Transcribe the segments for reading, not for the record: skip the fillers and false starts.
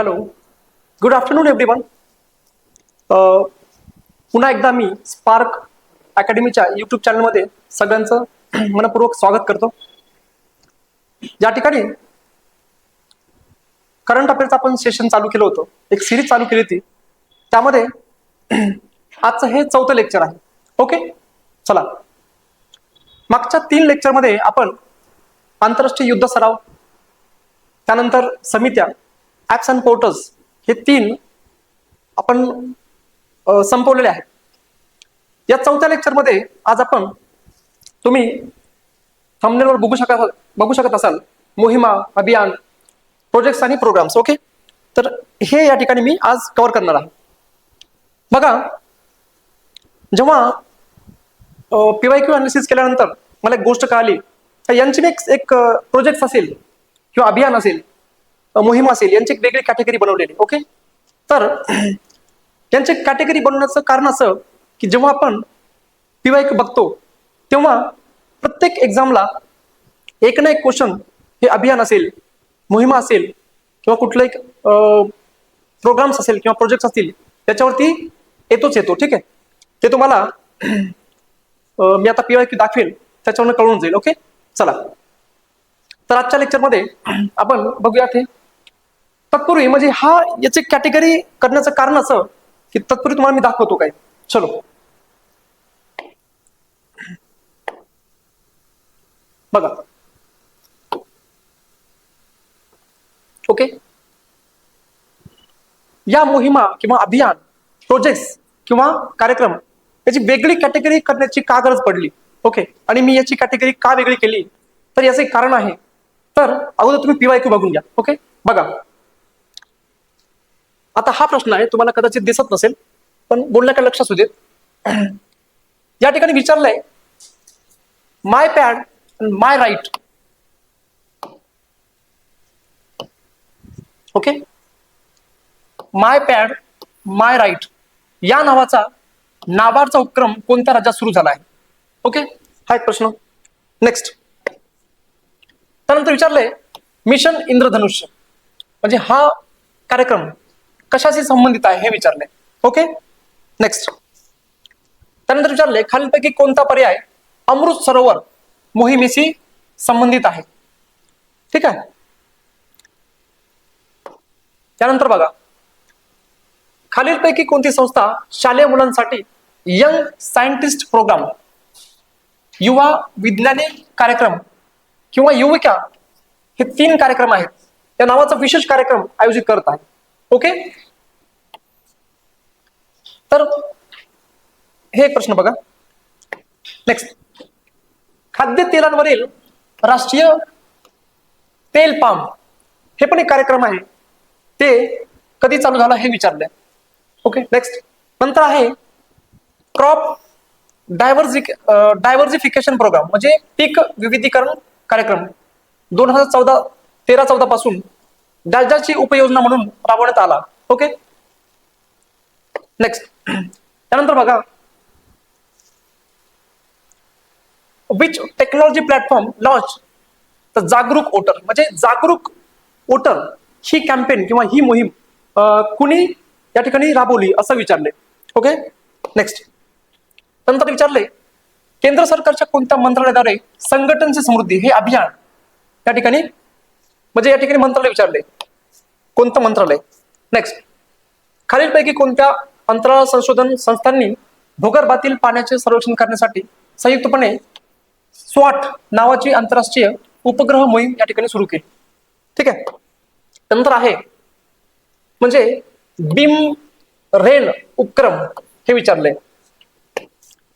Hello, good afternoon everyone. पुन्हा एकदा मी spark अकॅडमीच्या YouTube चॅनलमध्ये सगळ्यांचं मनपूर्वक स्वागत करतो. या ठिकाणी करंट अफेअरचं आपण सेशन चालू केलं होतं, एक सिरीज चालू केली होती. त्यामध्ये आजचं हे 4थं लेक्चर आहे. ओके, चला. मागच्या 3 लेक्चरमध्ये आपण आंतरराष्ट्रीय युद्ध सराव, त्यानंतर समित्या, ऍप्स अँड पोर्टल्स हे 3 आपण संपवलेले आहेत. या 4थ्या लेक्चरमध्ये आज आपण तुम्ही थंबनेलवर बघू शकत असाल मोहिमा, अभियान, प्रोजेक्ट्स आणि प्रोग्राम्स. ओके, तर हे या ठिकाणी मी आज कव्हर करणार आहे. बघा, जेव्हा PYQ अनालिसिस केल्यानंतर मला एक गोष्ट कळाली, यांची एक प्रोजेक्ट असेल किंवा अभियान असेल, मोहीम असेल, यांची एक वेगळी कॅटेगरी बनवलेली. ओके, तर यांची कॅटेगरी बनवण्याचं कारण असं की जेव्हा आपण PYQ बघतो तेव्हा प्रत्येक एक्झामला एक ना एक क्वेश्चन हे अभियान असेल, मोहिमा असेल किंवा कुठलं एक प्रोग्राम्स असेल किंवा प्रोजेक्ट असतील त्याच्यावरती येतो. ठीक आहे, ते तुम्हाला मी आता PYQ दाखवेल, त्याच्यावरून कळून जाईल. ओके, चला. तर आजच्या लेक्चरमध्ये आपण बघूयात हे. तत्पूर्वी म्हणजे याची कॅटेगरी करण्याचं कारण असं की तत्पूर्वी तुम्हाला मी दाखवतो काय. चलो, बघा. ओके, या मोहिमा किंवा अभियान, प्रोजेक्ट्स किंवा कार्यक्रम याची वेगळी कॅटेगरी करण्याची का गरज पडली. ओके, आणि मी याची कॅटेगरी का वेगळी केली, तर याचं एक कारण आहे. तर अगोदर तुम्ही PYQ बघून घ्या. ओके, बघा. आता हा प्रश्न आहे, तुम्हाला कदाचित दिसत नसेल पण बोलण्याकडे लक्ष असू देत. या ठिकाणी विचारलंय my pad and my right. Okay, my pad my right या नावाचा उपक्रम कोणत्या राज्यात सुरू झाला आहे. ओके, हा एक प्रश्न. नेक्स्ट, त्यानंतर विचारलंय मिशन इंद्रधनुष्य म्हणजे हा कार्यक्रम कशाशी संबंधित आहे हे विचारलंय. Okay, next. त्यानंतर विचारलंय खालीलपैकी कोणता पर्याय अमृत सरोवर मोहिमेशी संबंधित आहे. ठीक आहे. त्यानंतर बघा, खालीलपैकी कोणती संस्था शालेय मुलांसाठी यंग सायंटिस्ट प्रोग्राम, युवा वैज्ञानिक कार्यक्रम किंवा युविका हे 3 कार्यक्रम आहेत, त्या नावाचा विशेष कार्यक्रम आयोजित करत आहे. ओके, तर हे एक प्रश्न बघा. नेक्स्ट, खाद्य तेलांवरील राष्ट्रीय तेल पाम हे पण एक कार्यक्रम आहे, ते कधी चालू झाला हे विचारलंय. Okay, next. नंतर आहे क्रॉप डायव्हर्सिफिकेशन प्रोग्राम म्हणजे पीक विविधीकरण कार्यक्रम 2013-14 पासून डालडाची उपयोजना म्हणून राबवण्यात आला. Okay, next. त्यानंतर बघा, which technology platform launch the जागरूक वोटर म्हणजे जागरूक वोटर ही कॅम्पेन किंवा ही मोहीम कुणी या ठिकाणी राबवली असं विचारले. Okay, next. नंतर विचारले केंद्र सरकारच्या कोणत्या मंत्रालयाद्वारे संघटनची समृद्धी हे अभियान या ठिकाणी म्हणजे या ठिकाणी मंत्रालय विचारले, कोणतं मंत्रालय. नेक्स्ट, खालीलपैकी कोणत्या अंतराळ संशोधन संस्थांनी भूगर्भातील पाण्याचे सर्वेक्षण करण्यासाठी संयुक्तपणे स्वॉट नावाची आंतरराष्ट्रीय उपग्रह मोहीम या ठिकाणी सुरू केली. ठीक आहे. नंतर आहे म्हणजे बीम रेन उपक्रम हे विचारले.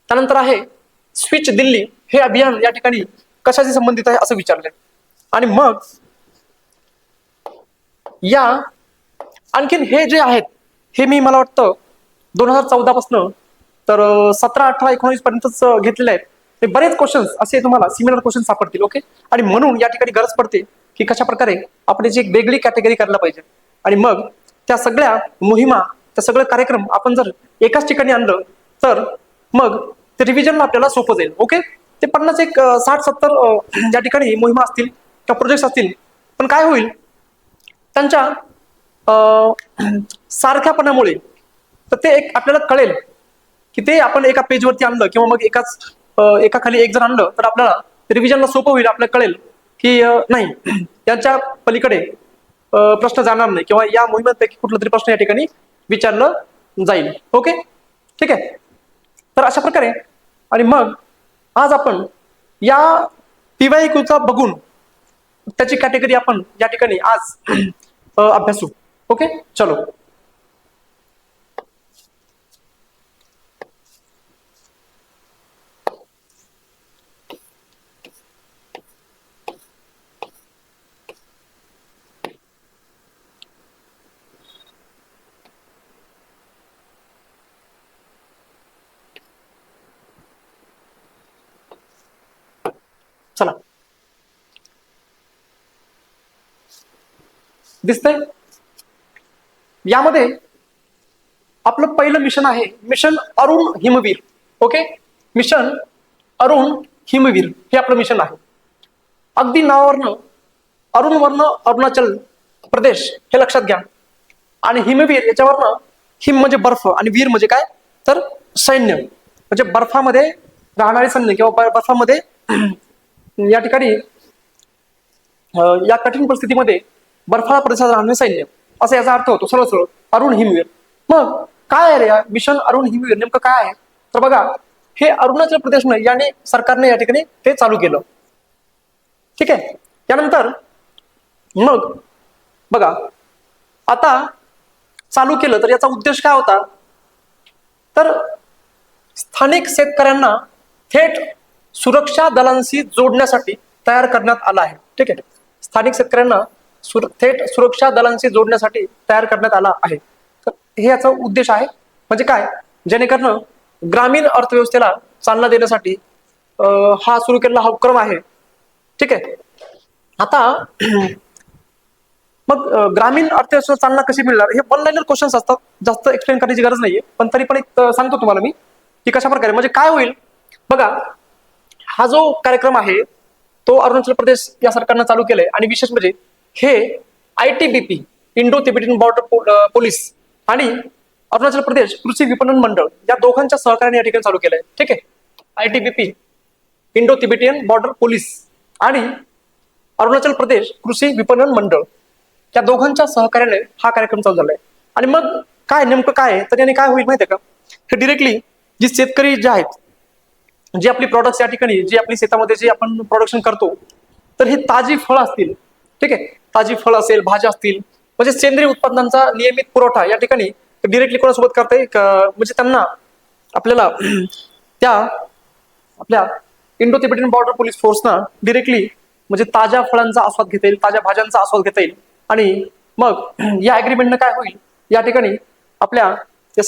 त्यानंतर आहे स्विच दिल्ली हे अभियान या ठिकाणी कशाशी संबंधित आहे असं विचारले. आणि मग या आणखीन हे जे आहेत हे मी मला वाटतं 2014 पासून तर 17, 18, 19 पर्यंतच घेतलेले आहेत. ते बरेच क्वेश्चन्स असे तुम्हाला सिमिलर क्वेश्चन सापडतील. ओके, आणि म्हणून या ठिकाणी गरज पडते की कशा प्रकारे आपण याची एक वेगळी कॅटेगरी करायला पाहिजे. आणि मग त्या सगळ्या मोहिमा, त्या सगळे कार्यक्रम आपण जर एकाच ठिकाणी आणलं तर मग ते रिव्हिजनला आपल्याला सोपं जाईल. ओके, ते 60-70 या ठिकाणी मोहिमा असतील किंवा प्रोजेक्ट असतील, पण काय होईल त्यांच्या सारख्यापणामुळे, तर ते एक आपल्याला कळेल की ते आपण एका पेजवरती आणलं किंवा मग एका खाली एक जर आणलं तर आपल्याला रिव्हिजनला सोपं होईल. आपल्याला कळेल की नाही यांच्या पलीकडे प्रश्न जाणार नाही किंवा या मोहिमेपैकी कुठला तरी प्रश्न या ठिकाणी विचारलं जाईल. ओके, ठीक आहे. तर अशा प्रकारे आणि मग आज आपण या PYQचा बघून त्याची कॅटेगरी आपण या ठिकाणी आज अभ्यासू. ओके, चलो. चला, दिसतंय यामध्ये आपलं पहिलं मिशन आहे mission Arun हिमवीर. Okay, mission Arun हिमवीर हे आपलं मिशन आहे. अगदी नावावरनं अरुण वर्ण अरुणाचल प्रदेश हे लक्षात घ्या आणि हिमवीर याच्यावरनं हिम म्हणजे बर्फ आणि वीर म्हणजे काय तर सैन्य, म्हणजे बर्फामध्ये राहणारे सैन्य किंवा बर्फामध्ये या ठिकाणी या कठीण परिस्थितीमध्ये बर्फाळ प्रदेशात राहणारे सैन्य असा याचा अर्थ होतो सरळ सरळ अरुण हिमवीर. मग काय आहे रे या मिशन अरुण हिमवीर, नेमकं काय आहे तर बघा, हे अरुणाचल प्रदेशने याने सरकारने या ठिकाणी ते चालू केलं. ठीक आहे, त्यानंतर मग बघा आता चालू केलं तर याचा उद्देश काय होता तर स्थानिक शेतकऱ्यांना थेट सुरक्षा दलांशी जोडण्यासाठी तयार करण्यात आला आहे. ठीक आहे, स्थानिक शेतकऱ्यांना थेट सुरक्षा दलांशी जोडण्यासाठी तयार करण्यात आला आहे. तर हे याचा उद्देश आहे. म्हणजे काय, जेणेकरून ग्रामीण अर्थव्यवस्थेला चालना देण्यासाठी हा सुरू केलेला हा उपक्रम आहे. ठीक आहे, आता मग ग्रामीण अर्थव्यवस्थेला चालना कशी मिळणार हे वन लाईनर क्वेश्चन्स असतात, जास्त एक्सप्लेन करण्याची गरज नाहीये, पण तरी पण एक सांगतो तुम्हाला मी की कशा प्रकारे म्हणजे काय होईल. बघा, हा जो कार्यक्रम आहे तो अरुणाचल प्रदेश या सरकारनं चालू केलाय आणि विशेष म्हणजे हे ITBP Indo Tibetan border police आणि अरुणाचल प्रदेश कृषी विपणन मंडळ या दोघांच्या सहकार्याने या ठिकाणी चालू केलंय. ठीक आहे, ITBP Indo Tibetan border police आणि अरुणाचल प्रदेश कृषी विपणन मंडळ या दोघांच्या सहकार्याने हा कार्यक्रम चालू झालाय. आणि मग काय नेमकं काय तर याने काय होईल माहितीये का, हे डिरेक्टली जे शेतकरी जे आहेत, जे आपली प्रॉडक्ट्स या ठिकाणी जे आपली शेतामध्ये जे आपण प्रोडक्शन करतो, तर ही ताजी फळं असतील. ठीक आहे, ताजी फळं असेल, भाज्या असतील, म्हणजे सेंद्रिय उत्पादनांचा नियमित पुरवठा या ठिकाणी डिरेक्टली कोणासोबत करता येईल म्हणजे त्यांना आपल्याला त्या आपल्या इंडो तिबेटियन बॉर्डर पोलीस फोर्सना डिरेक्टली म्हणजे ताज्या फळांचा आस्वाद घेता येईल, ताज्या भाज्यांचा आस्वाद घेता येईल. आणि मग या अग्रीमेंटनं काय होईल, या ठिकाणी आपल्या त्या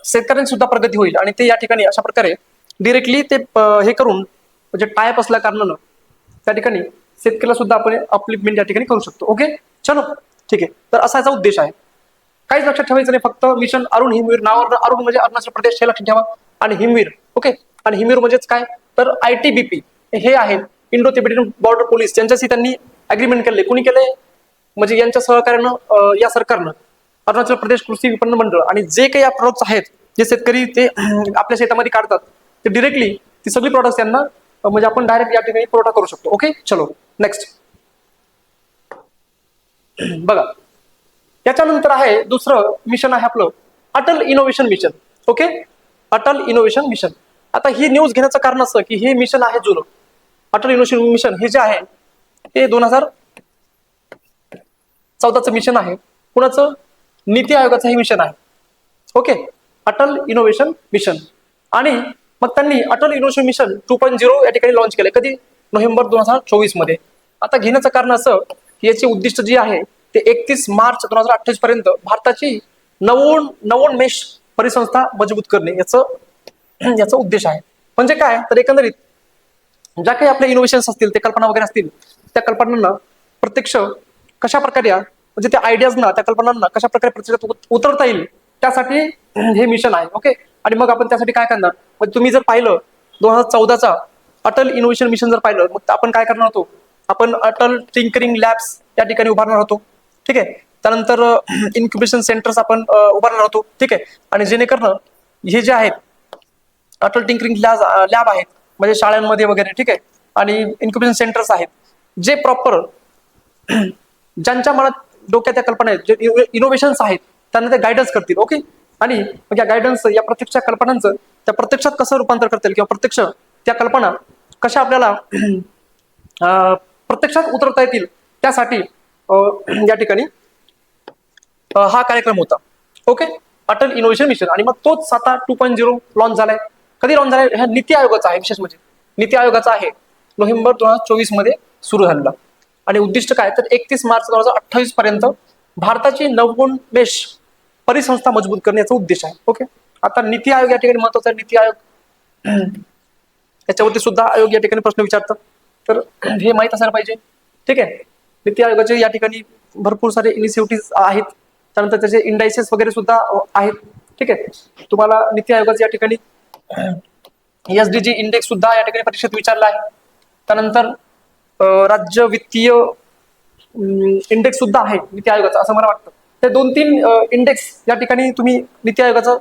शेतकऱ्यांची सुद्धा प्रगती होईल आणि ते या ठिकाणी अशा प्रकारे डिरेक्टली ते हे करून म्हणजे टायप असल्या कारणानं त्या ठिकाणी शेतकऱ्याला सुद्धा आपण अपलिपमेंट या ठिकाणी करू शकतो. ओके, चलो, ठीक आहे. तर असा याचा उद्देश आहे. काहीच लक्षात ठेवायचं नाही, फक्त मिशन अरुण हिमवीर नावावर अरुण म्हणजे अरुणाचल प्रदेश हे लक्षात ठेवा आणि हिमवीर. ओके, आणि हिमवीर म्हणजेच काय तर ITBP हे आहेत इंडो तिबेटियन बॉर्डर पोलीस, त्यांच्याशी त्यांनी अग्रीमेंट केले. कोणी केले म्हणजे यांच्या सहकार्यानं या सरकारनं अरुणाचल प्रदेश कृषी विपणन मंडळ आणि जे काही या प्रोडक्ट्स आहेत जे शेतकरी ते आपल्या शेतामध्ये काढतात ते डिरेक्टली ती सगळी प्रोडक्ट्स त्यांना म्हणजे आपण डायरेक्ट या ठिकाणी पुरवठा करू शकतो. ओके, चलो नेक्स्ट बघा. याच्यानंतर आहे दुसरं मिशन आहे आपलं Atal innovation mission. Okay, Atal innovation mission. आता ही न्यूज घेण्याचं कारण असं की हे मिशन आहे जुनं. अटल इनोव्हेशन मिशन हे जे आहे ते 2014चं मिशन आहे. कुणाचं, नीती आयोगाचं हे मिशन आहे. Okay, Atal innovation mission. आणि मग त्यांनी अटल इनोव्हेशन मिशन 2.0 या ठिकाणी लॉन्च केलंय. कधी, नोव्हेंबर 2024 मध्ये. आता घेण्याचं कारण असं की याचे उद्दिष्ट जे आहे ते 31 मार्च 2028 पर्यंत भारताची नवोन्मेष परिसंस्था मजबूत करणे याचा उद्देश आहे. म्हणजे काय तर एकंदरीत ज्या काही आपल्या इनोव्हेशन्स असतील, ते कल्पना वगैरे असतील, त्या कल्पनांना प्रत्यक्ष कशा प्रकारे म्हणजे त्या आयडियाजना, त्या कल्पनांना कशा प्रकारे प्रत्यक्षात उतरता येईल त्यासाठी हे मिशन आहे. ओके, आणि मग आपण त्यासाठी काय करणार, म्हणजे तुम्ही जर पाहिलं 2014चा अटल इनोव्हेशन मिशन जर पाहिलं, मग आपण काय करणार होतो, आपण अटल टिंकरिंग लॅब्स या ठिकाणी उभारणार होतो. ठीक आहे. त्यानंतर इन्क्युबेशन सेंटर्स आपण उभारणार होतो, ठीक आहे. आणि जेणेकरून हे जे आहेत अटल टिंकरिंग लॅब आहेत म्हणजे शाळांमध्ये वगैरे, ठीक आहे. आणि इन्क्युबेशन सेंटर्स आहेत जे प्रॉपर ज्यांच्या मनात डोक्यात त्या कल्पना आहेत, जे इनोव्हेशन्स आहेत त्यांना ते गायडन्स करतील. ओके. आणि मग या गायडन्स या प्रत्यक्ष कल्पनांचं त्या प्रत्यक्षात कसं रूपांतर करतील किंवा प्रत्यक्ष त्या कल्पना कशा आपल्याला प्रत्यक्षात उतरवता येतील त्यासाठी या ठिकाणी हा कार्यक्रम होता. ओके. Atal innovation mission. आणि मग तोच आता 2.0 लॉन्च झालाय. कधी लॉन्च झालाय? ह्या नीती आयोगाचा आहे. विशेष म्हणजे नीती आयोगाचा आहे नोव्हेंबर 2024 मध्ये सुरू झालेला. आणि उद्दिष्ट काय तर 31 मार्च 2028 पर्यंत भारताची नवोन्मेष परिसंस्था मजबूत करणे याचा उद्देश आहे. ओके. आता नीती आयोग या ठिकाणी महत्वाचा आहे. नीती आयोग याच्यावरती सुद्धा आयोग या ठिकाणी प्रश्न विचारतात, तर हे माहित असायला पाहिजे. ठीक आहे. नीती आयोगाचे या ठिकाणी भरपूर सारे इनिशिएटिव्ह आहेत. त्यानंतर त्याचे इंडायसेस वगैरे सुद्धा आहेत. ठीक आहे. तुम्हाला नीती आयोगाचे या ठिकाणी SDG इंडेक्स सुद्धा या ठिकाणी परीक्षेत विचारला आहे. त्यानंतर राज्य वित्तीय इंडेक्स सुद्धा आहे नीती आयोगाचा असं मला वाटतं. ते 2-3 इंडेक्स या ठिकाणी तुम्ही नीती आयोगाचं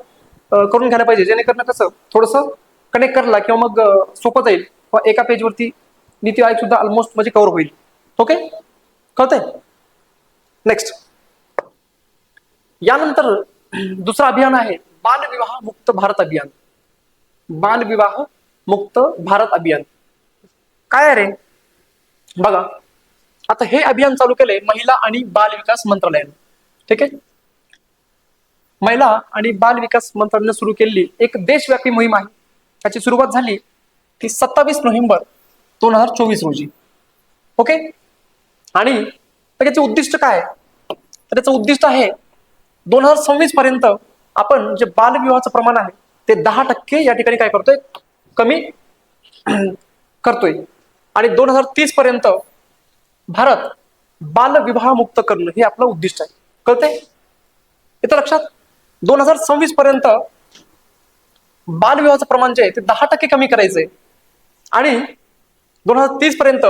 करून घ्यायला पाहिजे, जेणेकरून कसं थोडंसं कनेक्ट करायला किंवा मग सोपं जाईल. एका पेजवरती नीती आयोग सुद्धा ऑलमोस्ट म्हणजे कव्हर होईल. ओके. कळतंय? नेक्स्ट यानंतर दुसरं अभियान आहे बालविवाह मुक्त भारत अभियान. बालविवाह मुक्त भारत अभियान काय आहे रे? बघा, आता हे अभियान चालू केलंय महिला आणि बाल विकास मंत्रालयाने. ठीक आहे. महिला आणि बाल विकास मंत्रालयाने सुरू केलेली एक देशव्यापी मोहीम आहे. त्याची सुरुवात झाली ती 27 नोव्हेंबर 2024 रोजी. ओके. आणि त्याचे उद्दिष्ट काय? तर त्याचं उद्दिष्ट आहे 2026 पर्यंत आपण जे बालविवाहाचं प्रमाण आहे ते 10% या ठिकाणी काय करतोय? कमी करतोय. आणि 2030 पर्यंत भारत बालविवाह मुक्त करणं हे आपलं उद्दिष्ट आहे. कळतंय? इथं लक्षात 2026 पर्यंत बालविवाहाचं प्रमाण जे आहे ते 10% कमी करायचंय आणि 2030 पर्यंत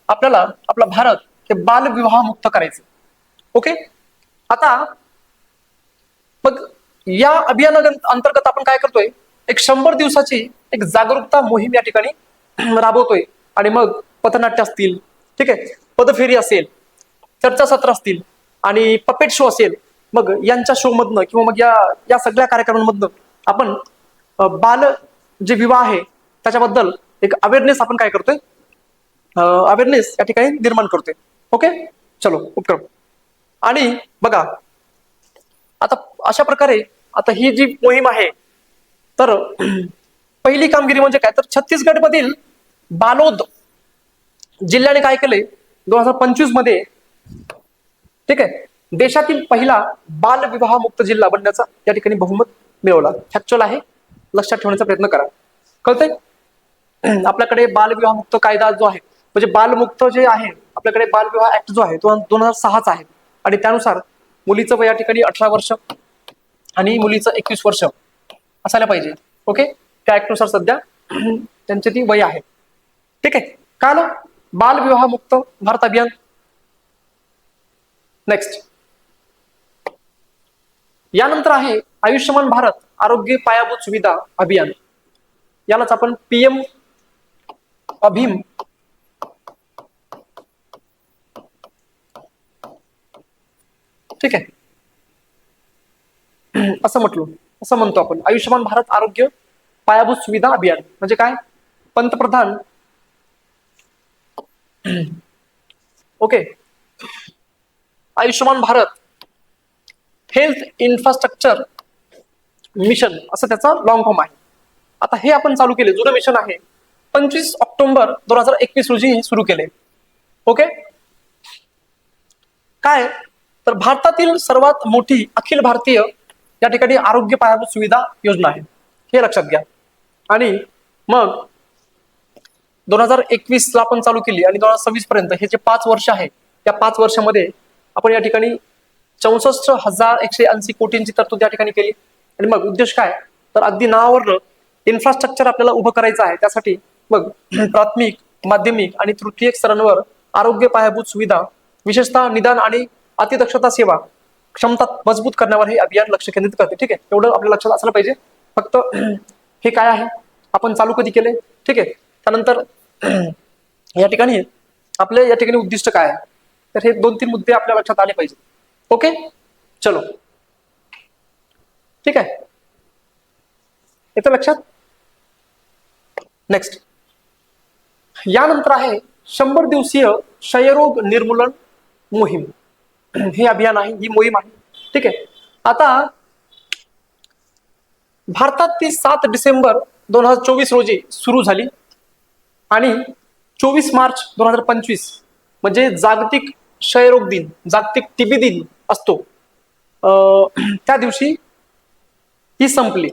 आपल्याला आपला भारत हे बालविवाह मुक्त करायचं. ओके. आता मग या अभियाना अंतर्गत आपण काय करतोय? एक 100 दिवसाची एक जागरूकता मोहीम या ठिकाणी राबवतोय. आणि मग पथनाट्य असतील, ठीक आहे, पदफेरी असेल, चर्चासत्र असतील आणि पपेट शो असेल, मग यांच्या शो मधनं किंवा मग या सगळ्या कार्यक्रमांमधनं आपण बाल जे विवाह आहे त्याच्याबद्दल एक अवेअरनेस आपण काय करतोय? अवेअरनेस या ठिकाणी निर्माण करतोय. ओके. चलो उपक्रम. आणि बघा आता अशा प्रकारे आता ही जी मोहीम आहे तर पहिली कामगिरी म्हणजे काय तर छत्तीसगड मधील बालोद जिल्ह्याने काय केलंय 2025 मध्ये, ठीक आहे, देशातील पहिला बाल विवाह मुक्त जिल्हा बनण्याचा या ठिकाणी बहुमत मिळवला. फॅक्च्युअल आहे, लक्षात ठेवण्याचा प्रयत्न करा. कळतंय? आपल्याकडे बालविवाह मुक्त कायदा जो आहे म्हणजे बालमुक्त जे आहे आपल्याकडे बालविवाह ऍक्ट जो आहे तो 2006चा आहे. आणि त्यानुसार मुलीचं वय या ठिकाणी 18 वर्ष आणि मुलीचं 21 वर्ष असायला पाहिजे. ओके. त्या ऍक्ट नुसार सध्या त्यांची ती वय आहे. ठीक आहे. काय बालविवाह मुक्त भारत अभियान. नेक्स्ट यानंतर आहे आयुष्यमान भारत आरोग्य पायाभूत सुविधा अभियान. यालाच आपण PM अभिम ठीक आहे असं म्हणतो आपण. आयुष्यमान भारत आरोग्य पायाभूत सुविधा अभियान म्हणजे काय? पंतप्रधान okay Ayushman Bharat health infrastructure mission असं त्याचा लॉंग फॉर्म आहे. आता हे आपण चालू केले, जुनं मिशन आहे. 25 ऑक्टोबर 2021 रोजी हे सुरू केले. ओके. काय तर भारतातील सर्वात मोठी अखिल भारतीय या ठिकाणी आरोग्य पायाभूत सुविधा योजना आहे, हे लक्षात घ्या. आणि मग 2021 ला आपण चालू केली आणि 2026 पर्यंत हे जे 5 वर्ष आहे त्या 5 वर्षामध्ये आपण या ठिकाणी 64,180 कोटींची तरतूद या ठिकाणी केली. आणि मग उद्देश काय तर अगदी नावावरनं इन्फ्रास्ट्रक्चर आपल्याला उभं करायचं आहे. त्यासाठी मग प्राथमिक, माध्यमिक आणि तृतीयक स्तरांवर आरोग्य पायाभूत सुविधा विशेषतः निदान आणि अतिदक्षता सेवा क्षमता मजबूत करण्यावर हे अभियान लक्ष केंद्रित करते. ठीक आहे, एवढं आपल्या लक्षात असलं पाहिजे. फक्त हे काय आहे, आपण चालू कधी केले, ठीक आहे. त्यानंतर या ठिकाणी आपले या ठिकाणी उद्दिष्ट काय आहे, तर हे 2-3 मुद्दे आपल्या लक्षात आले पाहिजे. ओके, चलो, ठीक आहे, येतं लक्षात. नेक्स्ट, यानंतर आहे 100 दिवसीय क्षयरोग निर्मूलन मोहीम. हे अभियान आहे, ही मोहीम आहे. ठीक आहे. आता भारतात ती 7 डिसेंबर 2024 रोजी सुरू झाली आणि 24 मार्च 2025 म्हणजे जागतिक क्षयरोग दिन, जागतिक टीबी दिन असतो, त्या दिवशी ही संपली.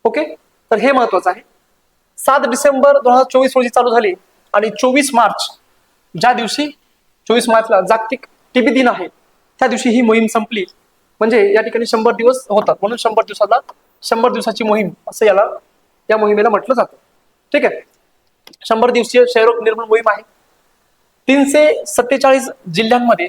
ओके, तर हे महत्वाचं आहे. 7 डिसेंबर 2024 रोजी चालू झाली आणि 24 मार्च, ज्या दिवशी 24 मार्चला जागतिक टीबी दिन आहे, त्या दिवशी ही मोहीम संपली. म्हणजे या ठिकाणी 100 दिवस होतात, म्हणून 100 दिवसाची मोहीम असं या मोहिमेला म्हटलं जातं. ठीक आहे. 100 दिवसीय क्षयरोग निर्मूलन मोहीम आहे. 347 जिल्ह्यांमध्ये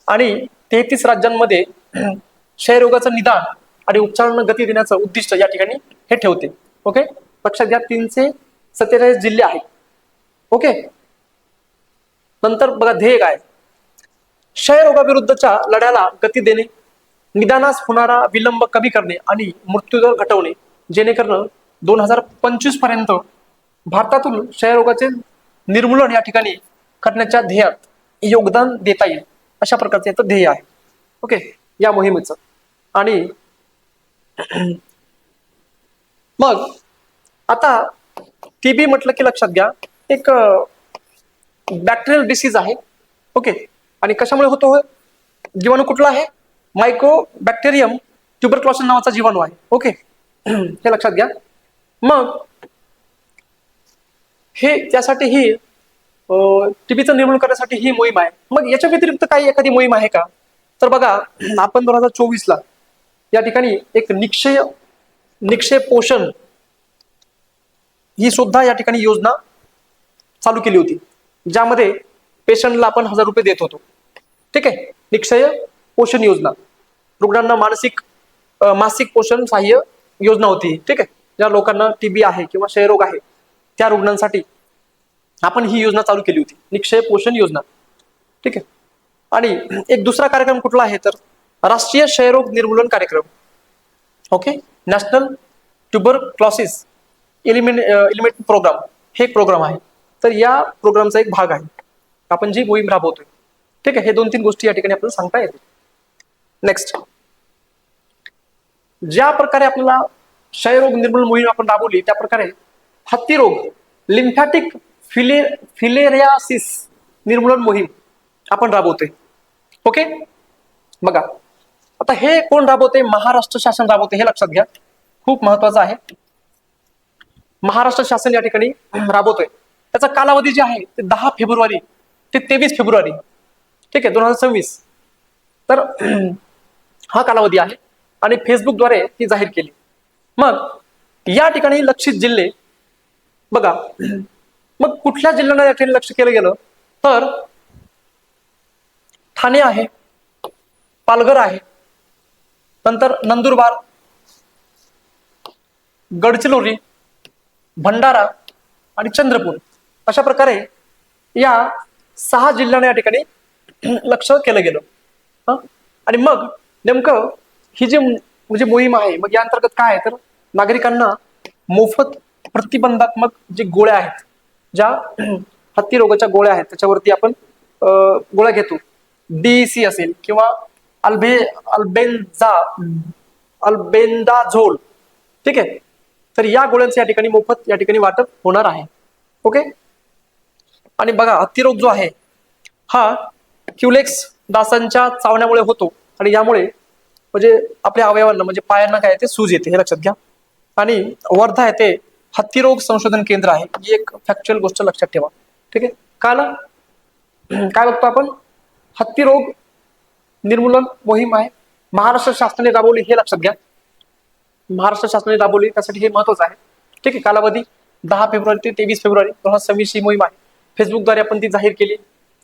आणि 33 राज्यांमध्ये क्षयरोगाचं निदान आणि उपचारांना गती देण्याचं उद्दिष्ट या ठिकाणी हे ठेवते. ओके, लक्षात घ्या, 347 जिल्हे आहेत. ओके, नंतर बघा ध्येय काय, क्षयरोगाविरुद्धच्या लढ्याला गती देणे, निदानास होणारा विलंब कमी करणे आणि मृत्यूदर घटवणे, जेणेकरून 2025 पर्यंत भारतातून क्षयरोगाचे निर्मूलन या ठिकाणी करण्याच्या ध्येयात योगदान देता येईल, अशा प्रकारचे याचं ध्येय आहे. ओके, या मोहिमेचं. आणि मग आता टीबी म्हटलं की लक्षात घ्या, एक बॅक्टेरियल डिसीज आहे. ओके, आणि कशामुळे होतो, जीवाणू कुठला आहे, मायक्रोबॅक्टेरियम ट्युबरक्लोसिस नावाचा जीवाणू आहे. ओके, हे लक्षात घ्या. मग हे त्यासाठी ही टीबीचं निर्मूलन करण्यासाठी ही मोहीम आहे. मग याच्या व्यतिरिक्त काही एखादी मोहीम आहे का, तर बघा आपण 2024 ला या ठिकाणी एक निक्षय पोषण ही सुद्धा या ठिकाणी योजना चालू केली होती, ज्यामध्ये पेशंटला आपण 1000 रुपये देत होतो. ठीक आहे, निक्षय पोषण योजना, रुग्णांना मासिक पोषण सहाय्य योजना होती. ठीक आहे, ज्या लोकांना टीबी आहे किंवा क्षयरोग आहे त्या रुग्णांसाठी आपण ही योजना चालू केली होती, निक्षय पोषण योजना. ठीक आहे. आणि एक दुसरा कार्यक्रम कुठला आहे, तर राष्ट्रीय क्षयरोग निर्मूलन कार्यक्रम. Okay, national tuberculosis elimination programme, हे एक प्रोग्राम आहे. तर या प्रोग्रामचा एक भाग आहे आपण जी मोहीम राबवतोय. ठीक आहे, हे 2-3 गोष्टी या ठिकाणी आपल्याला सांगता येतील. नेक्स्ट, ज्या प्रकारे आपल्याला क्षयरोग निर्मूलन मोहीम आपण राबवली, त्या प्रकारे हत्ती रोग, लिम्फॅटिक फिलेरियासिस निर्मूलन मोहीम आपण राबवतोय. ओके, बघा आता हे कोण राबवते, महाराष्ट्र शासन राबवते, हे लक्षात घ्या, खूप महत्वाचं आहे. महाराष्ट्र शासन या ठिकाणी राबवतोय. त्याचा कालावधी जे आहे ते 10 फेब्रुवारी ते 23 फेब्रुवारी, ठीक आहे, 2026. तर हा कालावधी आहे आणि फेसबुकद्वारे ती जाहीर केली. मग या ठिकाणी लक्षित जिल्हे बघा, मग कुठल्या जिल्ह्यांना या ठिकाणी लक्ष केलं गेलं, तर ठाणे आहे, पालघर आहे, नंतर नंदुरबार, गडचिरोली, भंडारा आणि चंद्रपूर, अशा प्रकारे या 6 जिल्ह्यांना या ठिकाणी लक्ष केलं गेलं. आणि मग नेमकं ही जी म्हणजे मोहीम आहे, मग या अंतर्गत काय आहे, तर नागरिकांना मोफत प्रतिबंधात्मक जे गोळ्या आहेत, ज्या हत्ती रोगाच्या गोळ्या आहेत, त्याच्यावरती आपण गोळ्या घेतो, DEC असेल किंवा अल्बेंदाझोल. ठीक आहे, तर या गोळ्यांचे या ठिकाणी मोफत या ठिकाणी वाटप होणार आहे. ओके, आणि बघा हत्ती रोग जो आहे हा क्युलेक्स डासांच्या चावण्यामुळे होतो आणि यामुळे म्हणजे आपल्या अवयवांना म्हणजे पायांना काय ते सूज येते, हे लक्षात घ्या. आणि वर्धा येथे हत्ती रोग संशोधन केंद्र आहे, ही एक फॅक्च्युअल गोष्ट लक्षात ठेवा. ठीक आहे, काय बघतो आपण, हत्ती रोग निर्मूलन मोहीम आहे, महाराष्ट्र शासनाने राबवली, हे लक्षात घ्या, महाराष्ट्र शासनाने राबवली, त्यासाठी हे महत्वाचं आहे. ठीक आहे, कालावधी 10 फेब्रुवारी ते 23 फेब्रुवारी 2026 ही मोहीम आहे. फेसबुकद्वारे आपण ती जाहीर केली.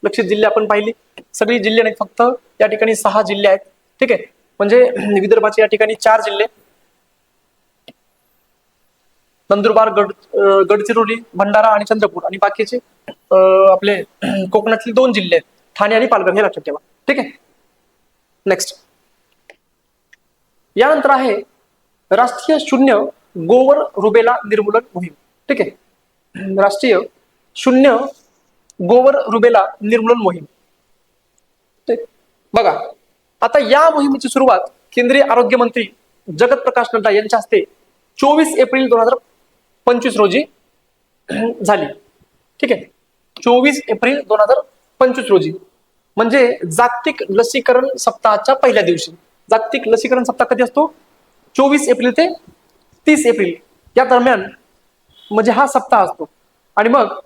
लक्षित जिल्हे आपण पाहिली, सगळी जिल्हे नाही, फक्त या ठिकाणी 6 जिल्हे आहेत. ठीक आहे, म्हणजे विदर्भाचे या ठिकाणी 4 जिल्हे, नंदुरबार, गडचिरोली, भंडारा आणि चंद्रपूर, आणि बाकीचे आपले कोकणातले 2 जिल्हे आहेत, ठाणे आणि पालघर, हे लक्षात ठेवा. ठीक आहे, नेक्स्ट. यानंतर आहे राष्ट्रीय शून्य गोवर रुबेला निर्मूलन मोहीम. ठीक आहे, राष्ट्रीय शून्य गोवर रुबेला निर्मूलन मोहीम. बघा, आता या मोहिमेची सुरुवात केंद्रीय आरोग्य मंत्री जगत प्रकाश नड्डा यांच्या हस्ते 24 एप्रिल 2025 रोजी झाली. ठीक आहे, 24 एप्रिल 2025 रोजी, म्हणजे जागतिक लसीकरण सप्ताहाच्या पहिल्या दिवशी. जागतिक लसीकरण सप्ताह कधी असतो? 24 एप्रिल ते 30 एप्रिल या दरम्यान, म्हणजे हा सप्ताह असतो. आणि मग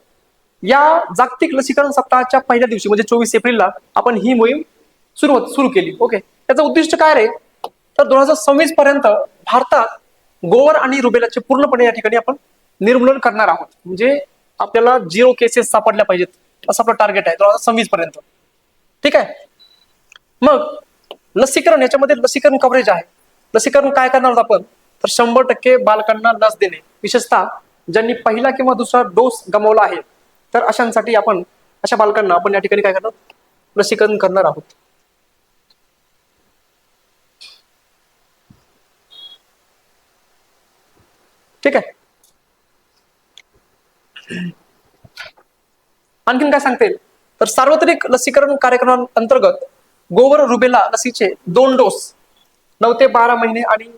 या जागतिक लसीकरण सप्ताहाच्या पहिल्या दिवशी म्हणजे 24 एप्रिलला आपण ही मोहीम सुरू केली. ओके, त्याचं उद्दिष्ट काय रे? तर 2026 पर्यंत भारतात गोवर आणि रुबेलाचे पूर्णपणे या ठिकाणी आपण निर्मूलन करणार आहोत. म्हणजे आपल्याला 0 केसेस सापडल्या पाहिजेत, असं आपलं टार्गेट आहे 2026 पर्यंत. ठीक आहे, मग लसीकरण, याच्यामध्ये लसीकरण कव्हरेज आहे. लसीकरण काय करणार आहोत आपण? तर 100% बालकांना लस देणे, विशेषतः ज्यांनी पहिला किंवा दुसरा डोस गमावला आहे, तर अशांसाठी आपण, अशा बालकांना आपण या ठिकाणी काय करणार? लसीकरण करणार आहोत. ठीक आहे, आणखीन काय सांगता येईल? तर सार्वत्रिक लसीकरण कार्यक्रमाअंतर्गत गोवर रुबेला लसीचे 2 डोस 9 ते 12 महिने आणि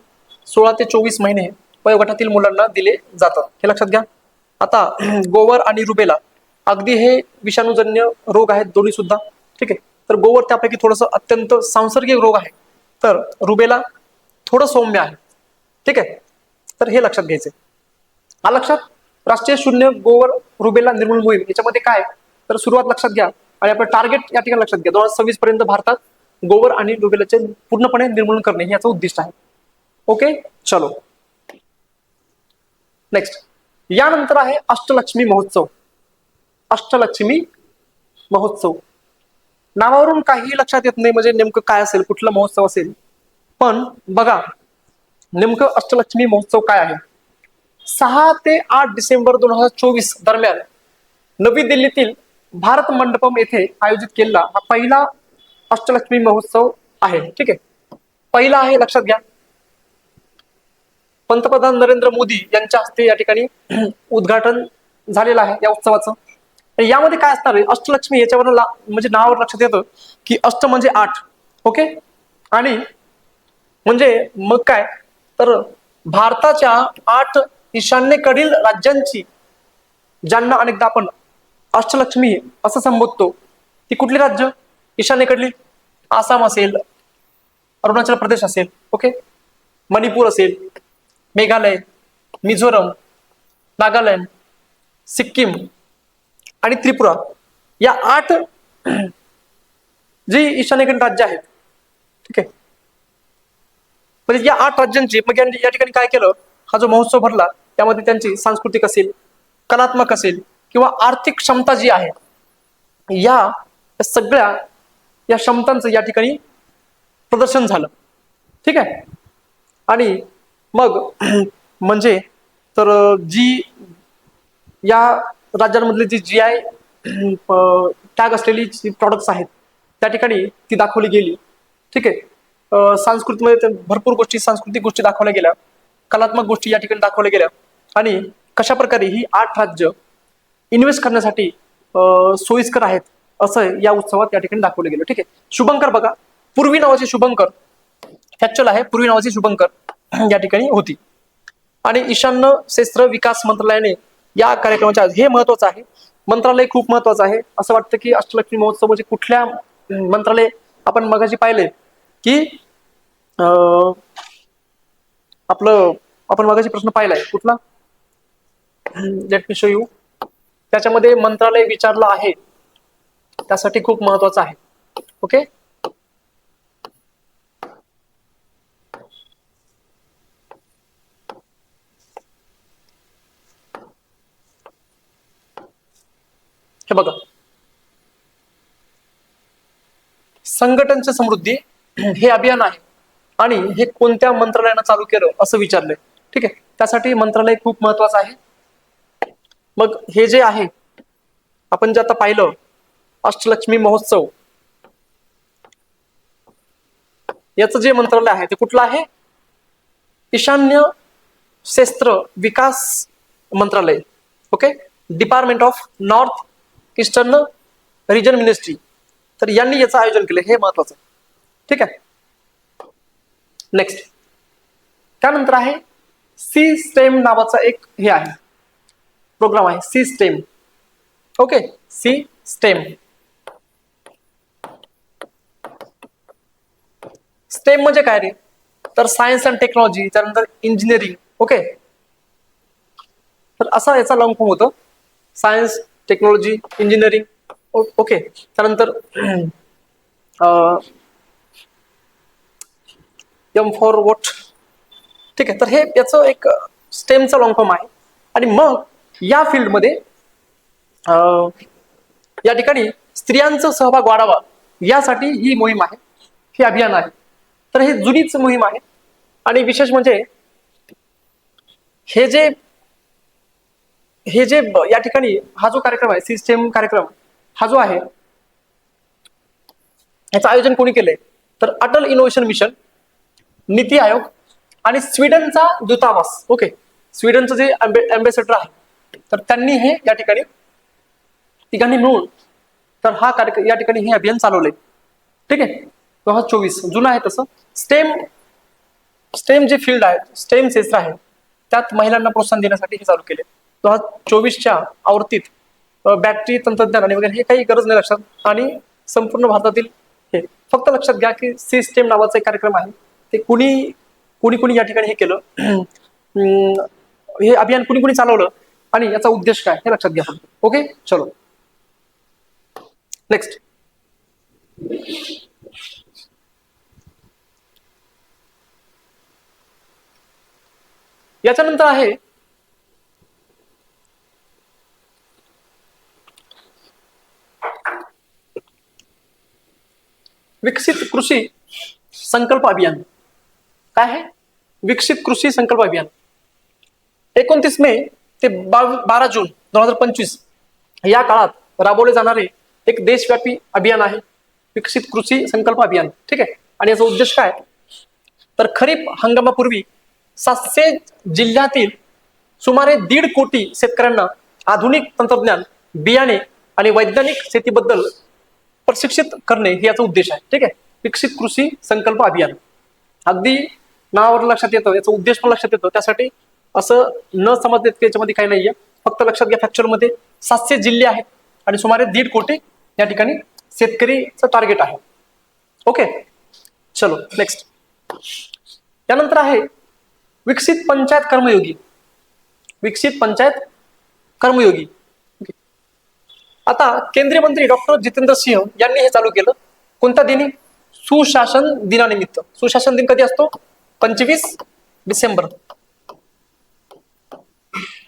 16 ते 24 महिने वयोगटातील मुलांना दिले जातात. हे लक्षात घ्या. आता गोवर आणि रुबेला अगदी हे विषाणूजन्य रोग आहेत दोन्ही सुद्धा. ठीक आहे, तर गोवर त्यापैकी थोडस अत्यंत सांसर्गिक रोग आहे, तर रुबेला थोडं सौम्य आहे. ठीक आहे, तर हे लक्षात घ्यायचंय. हा लक्षात. राष्ट्रीय शून्य गोवर रुबेला निर्मूलन मोहीम, याच्यामध्ये काय? तर सुरुवात लक्षात घ्या आणि आपलं टार्गेट या ठिकाणी लक्षात घ्या. 2026 पर्यंत भारतात गोवर आणि रुबेलाचे पूर्णपणे निर्मूलन करणे हे याचं उद्दिष्ट आहे. ओके, चलो नेक्स्ट. यानंतर आहे अष्टलक्ष्मी महोत्सव. अष्टलक्ष्मी महोत्सव नावावरून काही लक्षात येत नाही, म्हणजे नेमकं काय असेल, कुठला महोत्सव असेल. पण बघा, नेमकं अष्टलक्ष्मी महोत्सव काय आहे? 6 ते 8 डिसेंबर 2024 दरम्यान नवी दिल्लीतील भारत मंडपम येथे आयोजित केलेला हा पहिला अष्टलक्ष्मी महोत्सव आहे. ठीक आहे, पहिला आहे, लक्षात घ्या. पंतप्रधान नरेंद्र मोदी यांच्या हस्ते या ठिकाणी उद्घाटन झालेलं आहे या उत्सवाचं. यामध्ये काय असणार आहे? अष्टलक्ष्मी, याच्यावर म्हणजे नावावर लक्षात येतं की अष्ट म्हणजे 8. ओके, आणि म्हणजे मग काय, तर भारताच्या 8 ईशान्येकडील राज्यांची, ज्यांना अनेकदा आपण अष्टलक्ष्मी असं संबोधतो, ती कुठली राज्य? ईशान्येकडली. आसाम असेल, अरुणाचल प्रदेश असेल, ओके, मणिपूर असेल, मेघालय, मिझोरम, नागालँड, सिक्कीम आणि त्रिपुरा, या 8 जी ईशान्येकडील राज्य आहेत. ठीक आहे, म्हणजे या 8 राज्यांची मग या ठिकाणी काय केलं? हा जो महोत्सव भरला, त्यामध्ये त्यांची सांस्कृतिक असेल, कलात्मक असेल किंवा आर्थिक क्षमता जी आहे, या सगळ्या या क्षमतांचं या ठिकाणी प्रदर्शन झालं. ठीक आहे, आणि मग म्हणजे तर जी या राज्यांमधली जी GI टॅग असलेली जी प्रॉडक्ट्स आहेत, त्या ठिकाणी ती दाखवली गेली. ठीक आहे, संस्कृतीमध्ये भरपूर गोष्टी, सांस्कृतिक गोष्टी दाखवल्या गेल्या, कलात्मक गोष्टी या ठिकाणी दाखवल्या गेल्या, आणि कशा प्रकारे ही 8 राज्य इन्व्हेस्ट करण्यासाठी सोयीस्कर आहेत असं या उत्सवात या ठिकाणी दाखवलं गेलं. ठीक आहे, शुभंकर बघा, पूर्वी नावाची शुभंकर, ॲक्च्युअल आहे पूर्वी नावाची शुभंकर या ठिकाणी होती. आणि ईशान्य क्षेत्र विकास मंत्रालयाने या कार्यक्रमाच्या, हे महत्वाचं आहे, मंत्रालय खूप महत्वाचं आहे. असं वाटतं की अष्टलक्ष्मी महोत्सव म्हणजे कुठल्या मंत्रालय? आपण मगाशी पाहिले की आपलं, आपण मगाशी प्रश्न पाहिलाय कुठला, लेट मी शो यू, त्याच्यामध्ये मंत्रालय विचारलं आहे, त्यासाठी खूप महत्वाचं आहे. ओके, हे बघा, संघटनची समृद्धी हे अभियान आहे आणि हे कोणत्या मंत्रालयानं चालू केलं असं विचारलंय. ठीक आहे, त्यासाठी मंत्रालय खूप महत्वाचं आहे. मग हे जे आहे आपण जे आता पाहिलं अष्टलक्ष्मी महोत्सव, याचं जे मंत्रालय आहे ते कुठलं आहे? ईशान्य क्षेत्र विकास मंत्रालय. Okay, department of north eastern region ministry. तर यांनी याचं आयोजन केलं, हे महत्वाचं आहे. ठीक आहे, नेक्स्ट. त्यानंतर आहे सी स्टेम नावाचा एक हे आहे प्रोग्राम आहे, C STEM. Okay, C STEM. STEM म्हणजे काय रे? तर सायन्स अँड टेक्नॉलॉजी, त्यानंतर इंजिनिअरिंग. ओके, तर असा याचा लॉंग फॉर्म होतं, सायन्स टेक्नॉलॉजी इंजिनिअरिंग. ओके, त्यानंतर एम फॉर वॉट. ठीक आहे, तर हे याचं एक स्टेमचा लॉंग फॉर्म आहे. आणि मग या फील्डमध्ये या ठिकाणी स्त्रियांचा सहभाग वाढावा यासाठी ही मोहीम आहे, हे अभियान आहे. तर हे जुनीच मोहीम आहे. आणि विशेष म्हणजे हे जे या ठिकाणी हा जो कार्यक्रम आहे, सिस्टेम कार्यक्रम हा जो आहे, याचं आयोजन कोणी केलंय? तर अटल इनोव्हेशन मिशन, नीती आयोग आणि स्वीडनचा दूतावास. ओके, स्वीडनचं जे अँबॅसेडर आहे, तर त्यांनी हे या ठिकाणी तिघांनी मिळून तर हा कार्यक्रम या ठिकाणी हे अभियान चालवलंय. ठीक आहे, 2024 जुनं आहे तसं. स्टेम जे फील्ड आहे, स्टेम क्षेत्र आहे, त्यात महिलांना प्रोत्साहन देण्यासाठी हे चालू केले. 2024च्या आवृत्तीत बॅटरी तंत्रज्ञान आणि वगैरे हे काही गरज नाही लक्षात. आणि संपूर्ण भारतातील हे फक्त लक्षात घ्या की सिस्टेम नावाचा एक कार्यक्रम आहे. ते कुणी या ठिकाणी हे केलं, हे अभियान कुणी चालवलं आणि याचा उद्देश काय हे लक्षात घ्या. ओके, चलो नेक्स्ट. याच्यानंतर आहे विकसित कृषी संकल्प अभियान. काय आहे? विकसित कृषी संकल्प अभियान. 29 मे ते 12 जून 2025 या काळात राबवले जाणारे एक देशव्यापी अभियान आहे, विकसित कृषी संकल्प अभियान. ठीक आहे, आणि याचा उद्देश काय? तर खरीप हंगामापूर्वी 700 जिल्ह्यातील सुमारे 1.5 कोटी शेतकऱ्यांना आधुनिक तंत्रज्ञान, बियाणे आणि वैज्ञानिक शेतीबद्दल प्रशिक्षित करणे हे याचा उद्देश आहे. ठीक आहे, विकसित कृषी संकल्प अभियान. अगदी नावावर लक्षात येतं, याचा उद्देश पण लक्षात येतो. त्यासाठी असं न समजले त्याच्यामध्ये काही नाहीये. फक्त लक्षात घ्या, फॅक्चर मध्ये 700 जिल्हे आहेत आणि सुमारे 1.5 कोटी या ठिकाणी शेतकरीचं टार्गेट आहे. ओके, चलो नेक्स्ट. त्यानंतर आहे विकसित पंचायत कर्मयोगी. विकसित पंचायत कर्मयोगी. आता केंद्रीय मंत्री डॉक्टर जितेंद्र सिंह यांनी हे चालू केलं. कोणत्या दिनी? सुशासन दिनानिमित्त. सुशासन दिन कधी असतो? 25 डिसेंबर.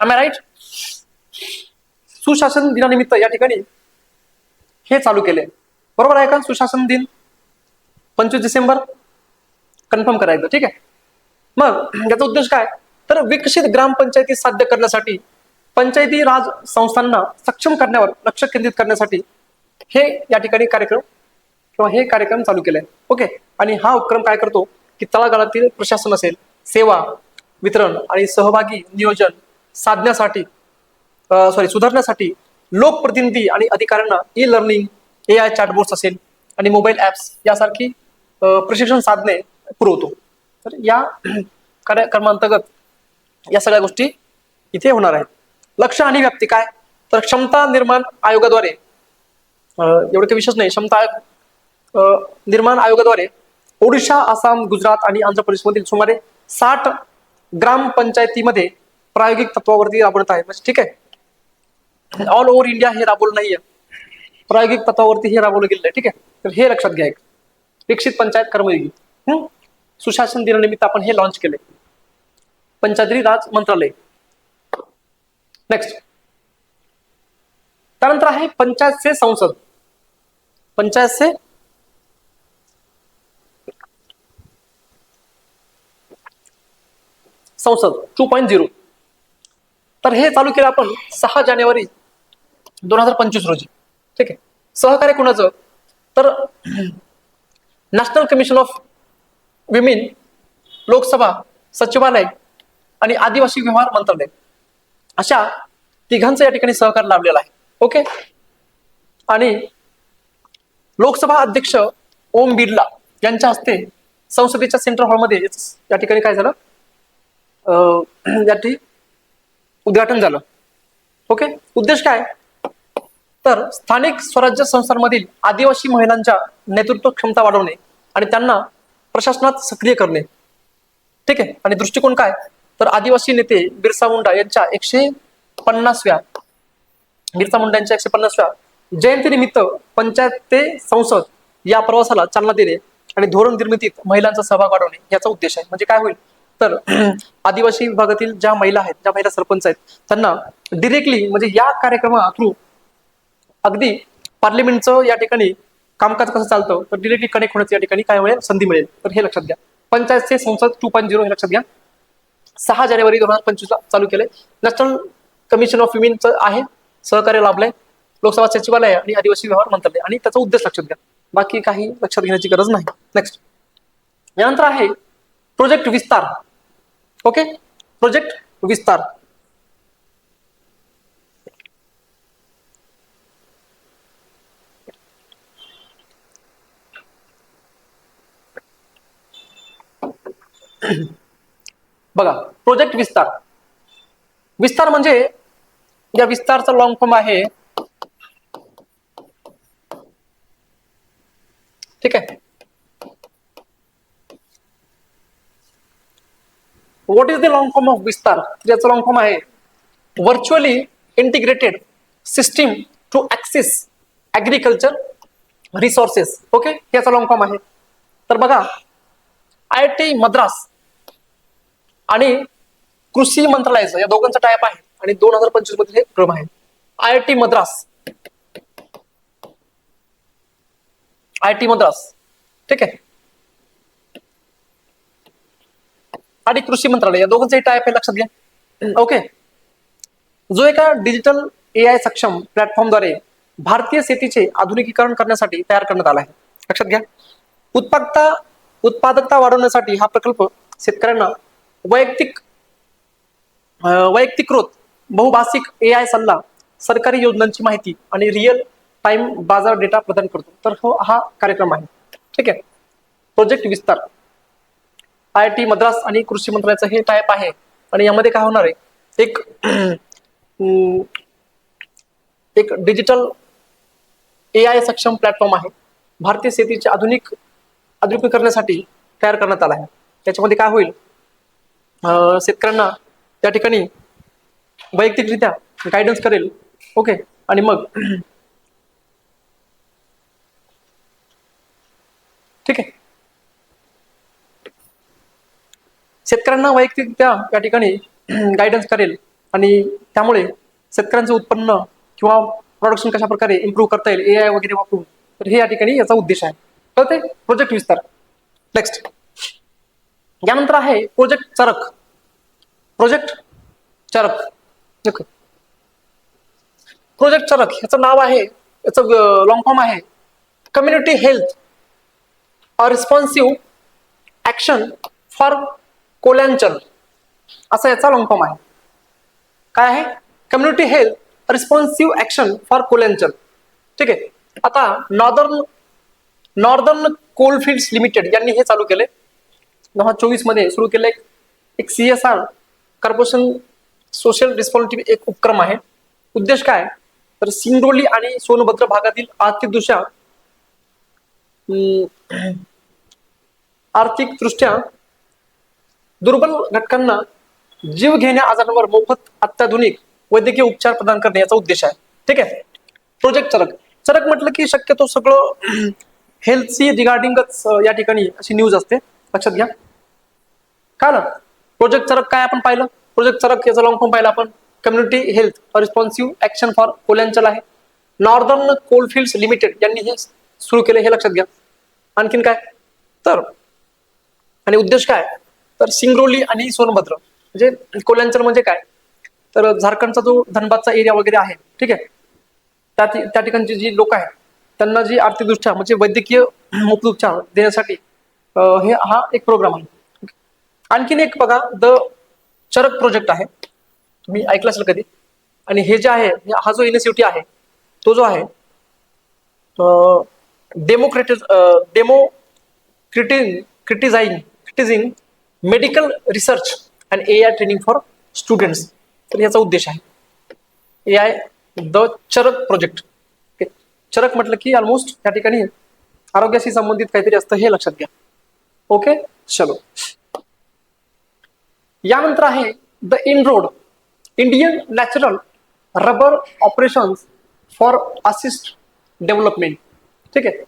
Am I right? सुशासन दिनानिमित्त या ठिकाणी हे चालू केले. बरोबर आहे का? सुशासन दिन 25 डिसेंबर कन्फर्म करायचं. ठीक आहे, मग याचा उद्देश काय? तर विकसित ग्रामपंचायती साध्य करण्यासाठी पंचायती राज संस्थांना सक्षम करण्यावर लक्ष केंद्रित करण्यासाठी हे या ठिकाणी कार्यक्रम किंवा हे कार्यक्रम चालू केले. ओके, आणि हा उपक्रम काय करतो की तळागाळातील प्रशासन असेल, सेवा वितरण आणि सहभागी नियोजन साधण्यासाठी सुधारण्यासाठी लोकप्रतिनिधी आणि अधिकाऱ्यांना ई लर्निंग, AI चॅटबोट्स असेल आणि मोबाईल ऍप्स यासारखी प्रशिक्षण साधने पुरवतो. तर या कार्यक्रमांतर्गत या सगळ्या गोष्टी इथे होणार आहेत. लक्ष आणि व्याप्ती काय? तर क्षमता निर्माण आयोगाद्वारे, एवढं काही विशेष नाही, क्षमता निर्माण आयोगाद्वारे ओडिशा, आसाम, गुजरात आणि आंध्र प्रदेशमधील सुमारे 60 ग्रामपंचायतीमध्ये प्रायोगिक तत्वावरती राबवत आहे. ठीक आहे, ऑल ओव्हर इंडिया हे राबवलं नाहीये, प्रायोगिक तत्वावरती हे राबवलं गेलेलं आहे. ठीक आहे, तर हे लक्षात घ्या. एक विकसित पंचायत कर्मयोगी. सुशासन दिनानिमित्त आपण हे लॉन्च केले, पंचायती राज मंत्रालय. नेक्स्ट. त्यानंतर आहे पंचायत से संसद. पंचायत से संसद 2.0. तर हे चालू केलं आपण 6 जानेवारी 2025 रोजी. ठीक आहे. सहकार्य कुणाचं? तर national commission of women, Lok Sabha, सचिवालय आणि आदिवासी व्यवहार मंत्रालय अशा तिघांचं या ठिकाणी सहकार्य लाभलेलं आहे. ओके. आणि लोकसभा अध्यक्ष ओम बिर्ला यांच्या हस्ते संसदेच्या सेंट्रल हॉलमध्ये या ठिकाणी काय झालं, या ठिकाणी उद्घाटन झालं. ओके. उद्देश काय? तर स्थानिक स्वराज्य संस्थांमधील आदिवासी महिलांच्या नेतृत्व क्षमता वाढवणे आणि त्यांना प्रशासनात सक्रिय करणे. ठीक आहे. आणि दृष्टिकोन काय? तर आदिवासी नेते बिरसा मुंडा यांच्या 150व्या जयंतीनिमित्त पंचायत ते संसद या प्रवासाला चालना देणे आणि धोरण निर्मितीत महिलांचा सहभाग वाढवणे याचा उद्देश आहे. म्हणजे काय होईल तर आदिवासी विभागातील ज्या महिला आहेत, ज्या महिला सरपंच आहेत, त्यांना डिरेक्टली म्हणजे या कार्यक्रमा थ्रू अगदी पार्लिमेंटचं या ठिकाणी कामकाज कसं चालतं तर डिरेक्टली कनेक्ट होण्याची या ठिकाणी काय मिळेल, संधी मिळेल. तर हे लक्षात घ्या. पंचायत ते संसद 2.0 हे लक्षात घ्या. 6 जानेवारी 2025 चालू केले. नॅशनल कमिशन ऑफ विमेनचं आहे, सहकार्य लाभलंय. लोकसभा सचिवालय आणि आदिवासी व्यवहार मंत्रालय आणि त्याचा उद्देश लक्षात घ्या. बाकी काही लक्षात घेण्याची गरज नाही. नेक्स्ट यानंतर आहे प्रोजेक्ट विस्तार. ओके. प्रोजेक्ट विस्तार. बघा, प्रोजेक्ट विस्तार. विस्तार म्हणजे या विस्तारचा लॉंग फॉर्म आहे. ठीक आहे. What is the long form of Vistaar? याचा लॉंग फॉर्म आहे virtually integrated system to access agriculture resources. Okay. याचा लॉंग फॉर्म आहे. तर बघा, IIT मद्रास आणि कृषी मंत्रालयाचं या दोघांचा टाइप आहे आणि 2025 मध्ये हे क्रम आहे. IIT मद्रास. ठीक आहे. आणि कृषी मंत्रालय या दोघांचे टाइप आहे, लक्षात घ्या. ओके. जो एका डिजिटल AI सक्षम प्लॅटफॉर्मद्वारे भारतीय शेतीचे आधुनिकीकरण करण्यासाठी तयार करण्यात आला आहे. लक्षात घ्या. उत्पादकता वाढवण्यासाठी हा प्रकल्प शेतकऱ्यांना वैयक्तिकृत बहुभाषिक AI सल्ला, सरकारी योजनांची माहिती आणि रिअल टाइम बाजार डेटा प्रदान करतो. तर हा कार्यक्रम आहे. ठीक आहे. प्रोजेक्ट विस्तार IIT मद्रास आणि कृषी मंत्रालयाचं हे टाइप आहे. आणि यामध्ये काय होणार आहे, एक डिजिटल AI सक्षम प्लॅटफॉर्म आहे. भारतीय शेतीचे आधुनिकीकरणासाठी तयार करण्यात आला आहे. त्याच्यामध्ये काय होईल, शेतकऱ्यांना त्या ठिकाणी वैयक्तिकरित्या गायडन्स करेल. ओके. आणि मग ठीक आहे, शेतकऱ्यांना वैयक्तिकरित्या या ठिकाणी गायडन्स करेल आणि त्यामुळे शेतकऱ्यांचं उत्पन्न किंवा प्रोडक्शन कशा प्रकारे इम्प्रूव्ह करता येईल AI वगैरे वापरून. तर हे या ठिकाणी याचा उद्देश आहे. कळते? प्रोजेक्ट विस्तार. नेक्स्ट यानंतर आहे प्रोजेक्ट चरक. प्रोजेक्ट चरक याचं नाव आहे, याचं लॉंग फॉर्म आहे community health responsive action for Koylanchal. असा याचा लॉंग फॉर्म आहे. काय आहे? Community health responsive action for Koylanchal. ठीक आहे. आता नॉर्दर्न कोलफील्ड्स लिमिटेड यांनी हे चालू केले. 2024 मध्ये सुरू केले. एक CSR कॉर्पोरेशन सोशल रिस्पॉन्सिबिलिटी एक उपक्रम आहे. उद्देश काय तर सिंगरोली आणि सोनभद्र भागातील आर्थिकदृष्ट्या दुर्बल घटकांना जीव घेण्या आजारांवर मोफत अत्याधुनिक वैद्यकीय उपचार प्रदान करणे याचा उद्देश आहे. ठीक आहे. प्रोजेक्ट चरक म्हटलं की शक्यतो सगळं हेल्थची रिगार्डिंगच या ठिकाणी अशी न्यूज असते, लक्षात घ्या. काय ना प्रोजेक्ट चरक काय आपण पाहिलं, प्रोजेक्ट चरक याचा लॉंग फॉर्म पाहिला आपण community health responsive action for Koylanchal आहे. नॉर्दर्न कोलफील्ड्स लिमिटेड यांनी हे सुरू केले, हे लक्षात घ्या. आणखीन काय तर आणि उद्देश काय तर सिंगरोली आणि सोनभद्र म्हणजे कोल्यांचल म्हणजे काय, तर झारखंडचा जो धनबादचा एरिया वगैरे आहे, ठीक आहे, त्या ठिकाणची जी लोक आहेत त्यांना जी आर्थिकदृष्ट्या म्हणजे वैद्यकीय उपचार देण्यासाठी हा एक प्रोग्राम आहे. आणखीन एक बघा, द चरक प्रोजेक्ट आहे, तुम्ही ऐकलं असेल कधी. आणि हे जे आहे, हा जो इनिशिएटिव्ह आहे तो जो आहे criticizing medical research and AI training for students. तर याचा उद्देश आहे AI the Charak project. Charak म्हटलं की ऑलमोस्ट त्या ठिकाणी आरोग्याशी संबंधित काहीतरी असतं, हे लक्षात घ्या. ओके, चलो. यानंतर आहे the inroad Indian natural rubber operations for assist development. ठीक आहे.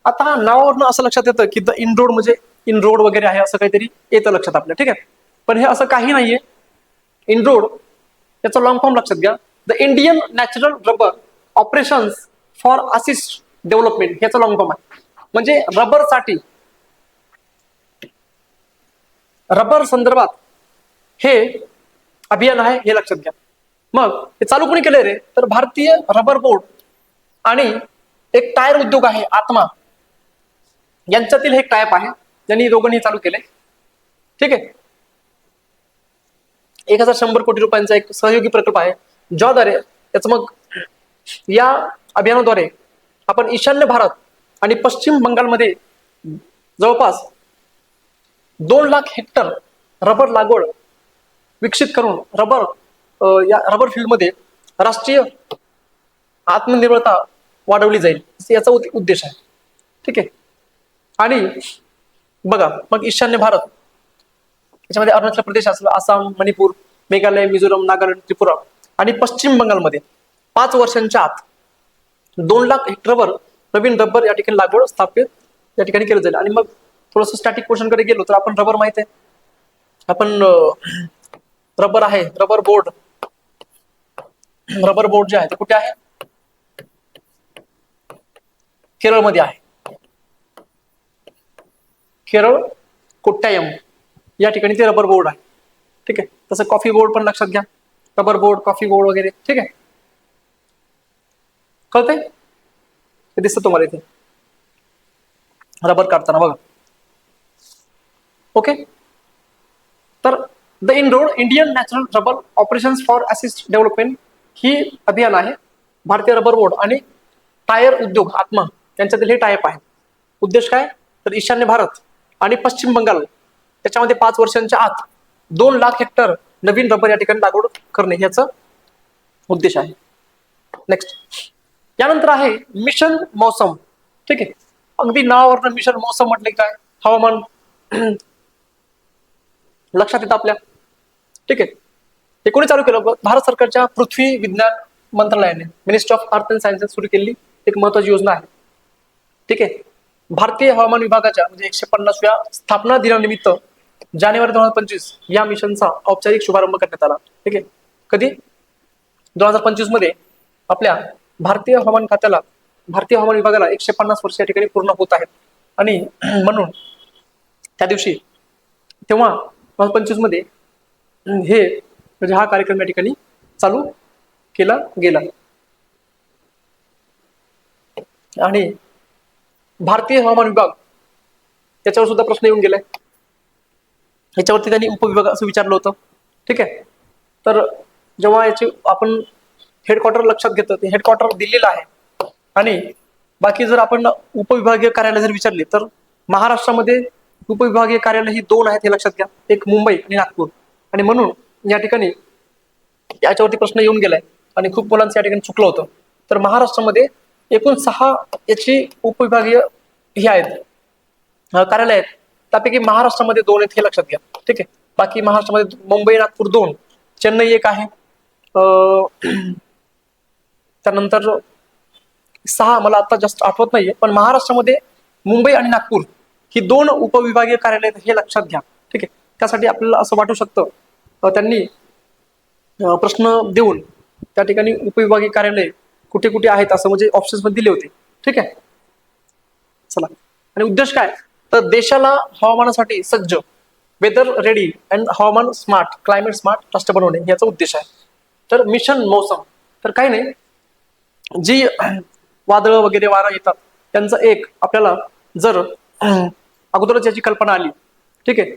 आता नावावरनं असं लक्षात येतं की द इनरोड म्हणजे इनरोड वगैरे आहे, असं काहीतरी येतं लक्षात आपल्या. ठीक आहे, पण हे असं काही नाहीये. इनरोड याचा लॉंग फॉर्म लक्षात घ्या, the Indian natural rubber operations for assist development. याचा लॉंग फॉर्म आहे. म्हणजे रबरसाठी, रबर संदर्भात हे अभियान आहे, हे लक्षात घ्या. मग हे चालू कोणी केलंय रे, तर भारतीय रबर बोर्ड आणि एक टायर उद्योग आहे आत्मा, यांच्यातील हे टायप आहे, ज्यांनी दोघांनी चालू केले. ठीक आहे. 1100 कोटी रुपयांचा एक सहयोगी प्रकल्प आहे, ज्याद्वारे याचं मग या अभियानाद्वारे आपण ईशान्य भारत आणि पश्चिम बंगालमध्ये जवळपास 2 लाख हेक्टर रबर लागवड विकसित करून या रबर फील्डमध्ये राष्ट्रीय आत्मनिर्भरता वाढवली जाईल, याचा उद्देश आहे. ठीक आहे. आणि बघा, मग ईशान्य भारत याच्यामध्ये अरुणाचल प्रदेश असलं, आसाम, मणिपूर, मेघालय, मिझोरम, नागालँड, त्रिपुरा आणि पश्चिम बंगालमध्ये 5 वर्षांच्या आत 2 लाख हेक्टरवर नवीन रबर या ठिकाणी लागवड स्थापित या ठिकाणी केलं जाईल. आणि मग थोडंसं स्टॅटिक क्वेश्चन कडे गेलो तर आपण रबर माहित आहे, आपण रबर आहे, रबर बोर्ड जे आहे ते कुठे आहे, केरळमध्ये आहे. केरळ कोट्टायम या ठिकाणी ते रबर बोर्ड आहे. ठीक आहे. तसं कॉफी बोर्ड पण लक्षात घ्या, रबर बोर्ड, कॉफी बोर्ड वगैरे. ठीक आहे, कळतंय, ते दिसतं तुम्हाला इथे रबर काढताना बघा. ओके. तर the inroad Indian natural rubber operations for assist development ही अभियान आहे. भारतीय रबर बोर्ड आणि टायर उद्योग आत्मा यांच्यातील हे टायप आहे. उद्देश काय, तर ईशान्य भारत आणि पश्चिम बंगाल त्याच्यामध्ये 5 वर्षांच्या आत 2 लाख हेक्टर नवीन रबर या ठिकाणी लागवड करणे, याचा उद्देश आहे. नेक्स्ट, यानंतर आहे मिशन मौसम. ठीक आहे. अगदी नावावरनं मिशन मौसम म्हटले काय, हवामान लक्षात येतं आपल्या. ठीक आहे. हे कोणी चालू केलं, भारत सरकारच्या पृथ्वी विज्ञान मंत्रालयाने, ministry of earth and sciences सुरू केलेली एक महत्वाची योजना आहे. ठीक आहे. भारतीय हवामान विभागाच्या म्हणजे 150व्या स्थापना दिनानिमित्त जानेवारी 2025 या मिशनचा औपचारिक शुभारंभ करण्यात आला. ठीक आहे. कधी, 2025 मध्ये आपल्या भारतीय हवामान खात्याला, भारतीय हवामान विभागाला 150 वर्ष या ठिकाणी पूर्ण होत आहेत. आणि म्हणून त्या दिवशी, तेव्हा 2025 मध्ये हे म्हणजे हा कार्यक्रम या ठिकाणी चालू केला गेला. आणि भारतीय हवामान विभाग याच्यावर सुद्धा प्रश्न येऊन गेलाय, याच्यावरती त्यांनी उपविभाग असं विचारलं होतं. ठीक आहे. तर जेव्हा याची आपण हेडक्वार्टर लक्षात घेतो, ते हेडक्वार्टर दिल्लीला आहे. आणि बाकी जर आपण उपविभागीय कार्यालय जर विचारले तर महाराष्ट्रामध्ये उपविभागीय कार्यालय ही 2 आहेत, हे लक्षात घ्या, एक मुंबई आणि नागपूर. आणि म्हणून या ठिकाणी याच्यावरती प्रश्न येऊन गेलाय आणि खूप मुलांचं या ठिकाणी चुकलं होतं. तर महाराष्ट्रामध्ये एकूण 6 याची उपविभागीय ही आहेत, कार्यालय आहेत. त्यापैकी महाराष्ट्रामध्ये 2 आहेत, हे लक्षात घ्या. ठीक आहे. बाकी महाराष्ट्रामध्ये मुंबई, नागपूर 2, चेन्नई 1 आहे. त्यानंतर 6 मला आता जास्त आठवत नाहीये, पण महाराष्ट्रामध्ये मुंबई आणि नागपूर ही 2 उपविभागीय कार्यालय आहेत, हे लक्षात घ्या. ठीक आहे. त्यासाठी आपल्याला असं वाटू शकतं त्यांनी प्रश्न देऊन त्या ठिकाणी उपविभागीय कार्यालय कुठे कुठे आहेत असं म्हणजे ऑप्शन्स मध्ये दिले होते. ठीक आहे. चला, आणि उद्देश काय, तर देशाला हवामानासाठी सज्ज वेदर रेडी अँड हवामान स्मार्ट, क्लायमेट स्मार्ट राष्ट्र बनवणे याचा उद्देश आहे. तर मिशन मौसम, तर काही नाही, जी वादळ वगैरे वारा येतात त्यांचं एक आपल्याला जर अगोदरच याची कल्पना आली, ठीक आहे,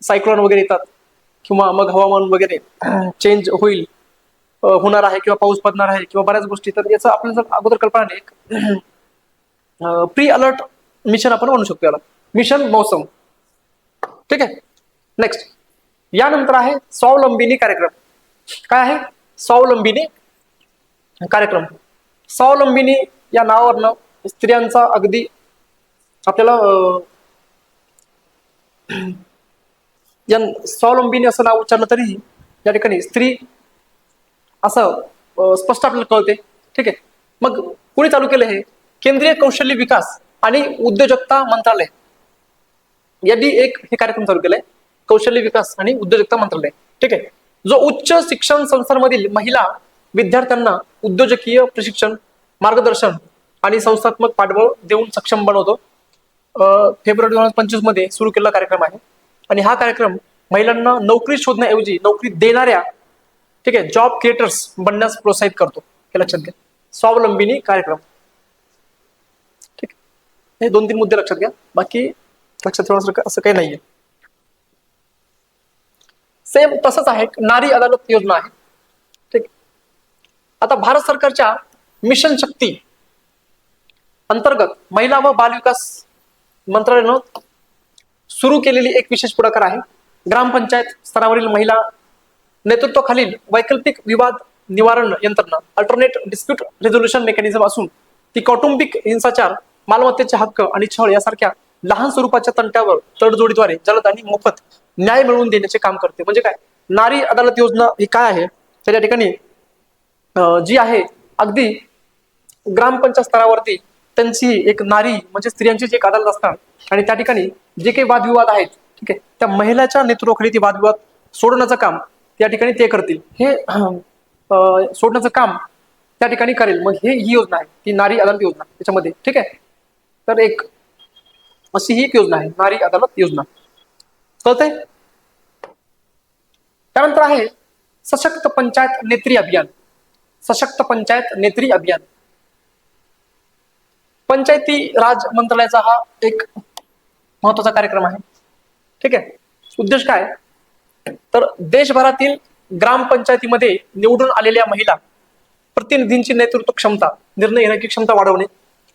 सायक्लोन वगैरे येतात किंवा मग हवामान वगैरे चेंज होणार आहे किंवा पाऊस पडणार आहे किंवा बऱ्याच गोष्टी, तर याचं आपल्याला जर अगोदर कल्पना नाही, एक प्री अलर्ट मिशन आपण म्हणू शकतो याला, मिशन मौसम. ठीक आहे. नेक्स्ट यानंतर आहे स्वावलंबिनी कार्यक्रम. काय आहे? स्वावलंबिनी कार्यक्रम. स्वावलंबिनी या नावावरनं स्त्रियांचा अगदी आपल्याला या स्वावलंबिनी असं नाव उच्चारलं तरीही या ठिकाणी स्त्री असं स्पष्ट आपल्याला कळते. ठीक आहे. मग कोणी चालू केलं हे? केंद्रीय कौशल्य विकास आणि उद्योजकता मंत्रालय यांनी एक हे कार्यक्रम चालू केलाय, कौशल्य विकास आणि उद्योजकता मंत्रालय. ठीक आहे. जो उच्च शिक्षण संस्थांमधील महिला विद्यार्थ्यांना उद्योजकीय प्रशिक्षण, मार्गदर्शन आणि संस्थात्मक पाठबळ देऊन सक्षम बनवतो. फेब्रुवारी 2025 मध्ये सुरू केलेला कार्यक्रम आहे. आणि हा कार्यक्रम महिलांना नोकरी शोधण्याऐवजी नोकरी देणाऱ्या, ठीक आहे, जॉब क्रिएटर्स बनण्यास प्रोत्साहित करतो. हे लक्षात घ्या. स्वावलंबिनी कार्यक्रम. ठीक आहे. हे 2-3 मुद्दे लक्षात घ्या, बाकी लक्षात ठेवण्यासारखं असं काही नाहीये. सेम तसंच आहे, नारी अदालत योजना आहे. ठीक. आता भारत सरकारच्या मिशन शक्ती अंतर्गत महिला व बाल विकास मंत्रालयानं सुरू केलेली एक विशेष पुढाकार आहे. ग्रामपंचायत स्तरावरील महिला नेतृत्वाखालील वैकल्पिक विवाद निवारण यंत्रणा, अल्टरनेट डिस्प्यूट रेझोल्युशन मेकॅनिझम असून ती कौटुंबिक हिंसाचार, मालमत्तेचे हक्क आणि छळ यासारख्या लहान स्वरूपाच्या तंट्यावर तडजोडीद्वारे जलद आणि मोफत न्याय मिळवून देण्याचे काम करते. म्हणजे काय नारी अदालत योजना ही काय आहे? तर या ठिकाणी जी आहे अगदी ग्रामपंचायत स्तरावरती त्यांची एक नारी म्हणजे स्त्रियांची जी एक अदालत असणार आणि त्या ठिकाणी जे काही वादविवाद आहेत, ठीक आहे, त्या महिलाच्या नेतृत्वाखाली ती वादविवाद सोडवण्याचं काम त्या ठिकाणी ते करतील. हे सोडण्याचं काम त्या ठिकाणी करेल. मग ही योजना आहे ती नारी अदालत योजना त्याच्यामध्ये. ठीक आहे. तर एक अशी ही एक योजना आहे नारी अदालत योजना. कळतंय? त्यानंतर आहे सशक्त पंचायत नेत्री अभियान. सशक्त पंचायत नेत्री अभियान पंचायती राज मंत्रालयाचा हा एक महत्वाचा कार्यक्रम आहे. ठीक आहे. उद्देश काय? तर देशभरातील ग्रामपंचायतीमध्ये निवडून आलेल्या महिला प्रतिनिधींची नेतृत्व क्षमता, निर्णय घेण्याची क्षमता वाढवणे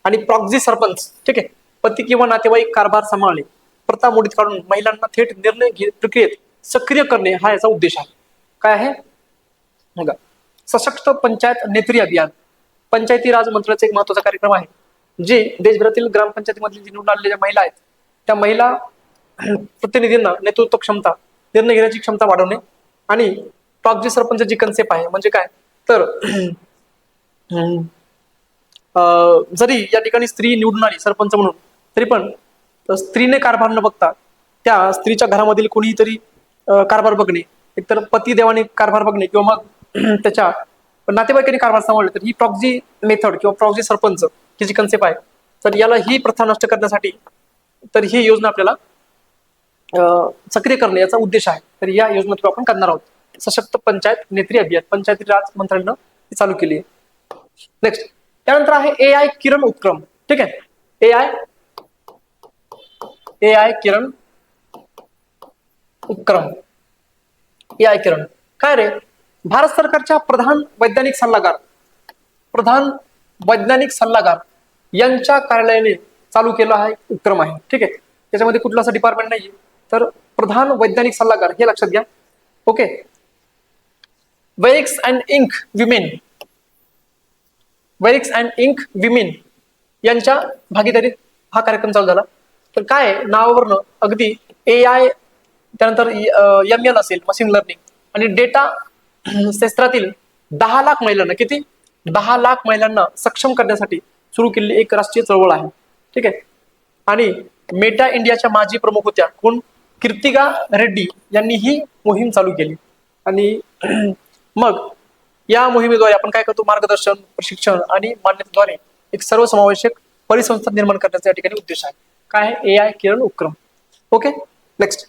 आणि प्रॉक्झी सरपंच, ठीक आहे, पती किंवा नातेवाईक कारभार सांभाळणे, प्रथा मोडीत काढून महिलांना थेट निर्णय प्रक्रियेत सक्रिय करणे हा याचा उद्देश आहे. काय आहे? बघा, सशक्त पंचायत नेत्री अभियान पंचायती राज मंत्रालयाचा एक महत्वाचा कार्यक्रम आहे, जे देशभरातील ग्रामपंचायतीमधील निवडून आलेल्या महिला आहेत त्या महिला प्रतिनिधींना नेतृत्व क्षमता, निर्णय घेण्याची क्षमता वाढवणे आणि प्रॉक्झी सरपंच जी कन्सेप्ट आहे म्हणजे काय तर जरी या ठिकाणी स्त्री निवडून आली सरपंच म्हणून तरी पण स्त्रीने कारभार न बघता त्या स्त्रीच्या घरामधील कोणीतरी कारभार बघणे, एकतर पती देवाने कारभार बघणे किंवा मग त्याच्या नातेवाईकांनी कारभार सांभाळले, तर ही प्रॉक्झी मेथड किंवा प्रॉक्झी सरपंच ही जी कन्सेप्ट आहे, तर याला ही प्रथा नष्ट करण्यासाठी तर ही योजना आपल्याला सक्रिय करणे याचा उद्देश आहे. तर या योजनेतून आपण करणार आहोत. सशक्त पंचायत नेत्री अभियान पंचायती राज मंत्रालयानं चालू केली आहे. नेक्स्ट त्यानंतर आहे AI किरण उपक्रम. ठीक आहे. AI किरण उपक्रम. AI किरण काय रे? भारत सरकारच्या प्रधान वैज्ञानिक सल्लागार यांच्या कार्यालयाने चालू केला हा उपक्रम आहे. ठीक आहे. त्याच्यामध्ये कुठला असं डिपार्टमेंट नाहीये, तर प्रधान वैज्ञानिक सल्लागार हे लक्षात घ्या. ओके. वेरिक्स अँड इंक विमेन यांच्या भागीदारीत हा कार्यक्रम चालू झाला. तर काय नावावरनं अगदी AI त्यानंतर ML असेल मशीन लर्निंग आणि डेटा क्षेत्रातील 10 लाख महिलांना 10 लाख महिलांना सक्षम करण्यासाठी सुरू केलेली एक राष्ट्रीय चळवळ आहे. ठीक आहे. आणि मेटा इंडियाच्या माजी प्रमुख होत्या कोण? कीर्तिका रेड्डी यांनी ही मोहीम चालू केली. आणि मग या मोहिमेद्वारे आपण काय करतो? मार्गदर्शन, प्रशिक्षण आणि मान्यतेद्वारे एक सर्वसमावेशक परिसंस्था निर्माण करण्याचा या ठिकाणी उद्देश आहे. काय आहे? AI किरण उपक्रम. ओके. नेक्स्ट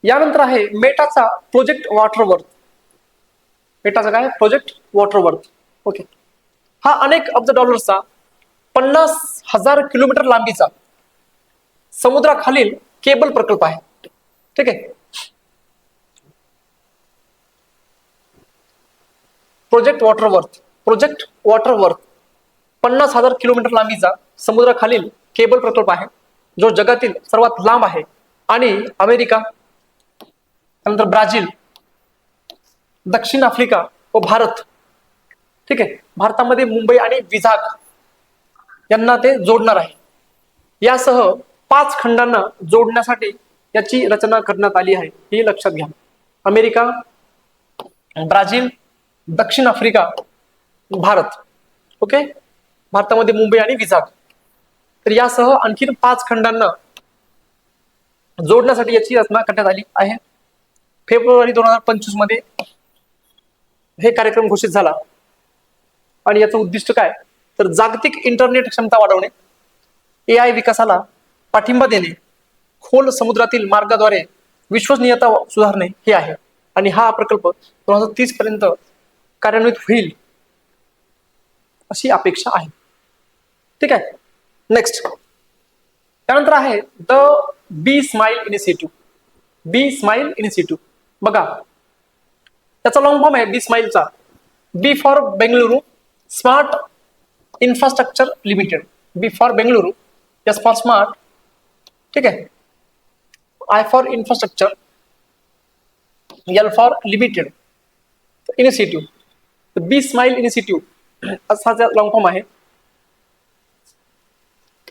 यानंतर आहे मेटाचा प्रोजेक्ट वॉटरवर्थ. मेटाचा काय प्रोजेक्ट वॉटरवर्थ. ओके, हा अनेक अब्ज डॉलर्सचा 50,000 किलोमीटर लांबीचा समुद्राखालील केबल प्रकल्प आहे. ठीक आहे. प्रोजेक्ट वॉटरवर्थ 50,000 किलोमीटर लांबीचा समुद्राखालील केबल प्रकल्प आहे, जो जगातील सर्वात लांब आहे आणि अमेरिका, त्यानंतर ब्राझील, दक्षिण आफ्रिका व भारत, ठीक आहे, भारतामध्ये मुंबई आणि विझाग यांना ते जोडणार आहे. यासह 5 खंडांना जोडण्यासाठी याची रचना करण्यात आली आहे, हे लक्षात घ्या. अमेरिका, ब्राझील, दक्षिण आफ्रिका, भारत. ओके, भारतामध्ये मुंबई आणि विझाग. तर यासह आणखीन 5 खंडांना जोडण्यासाठी याची रचना करण्यात आली आहे. फेब्रुवारी 2025 मध्ये हे कार्यक्रम घोषित झाला आणि याचं उद्दिष्ट काय, तर जागतिक इंटरनेट क्षमता वाढवणे, AI विकासाला पाठिंबा देणे, खोल समुद्रातील मार्गाद्वारे विश्वसनीयता सुधारणे हे आहे. आणि हा प्रकल्प 2030 पर्यंत कार्यान्वित होईल अशी अपेक्षा आहे. ठीक आहे. नेक्स्ट, त्यानंतर आहे the B smile initiative. B smile initiative बघा, त्याचा लॉंग फॉर्म आहे बी स्माइलचा. B for Bengaluru smart infrastructure limited. B for Bengaluru, S for smart, ठीक आहे, I for infrastructure, L for limited initiative. B smile initiative असा long form आहे.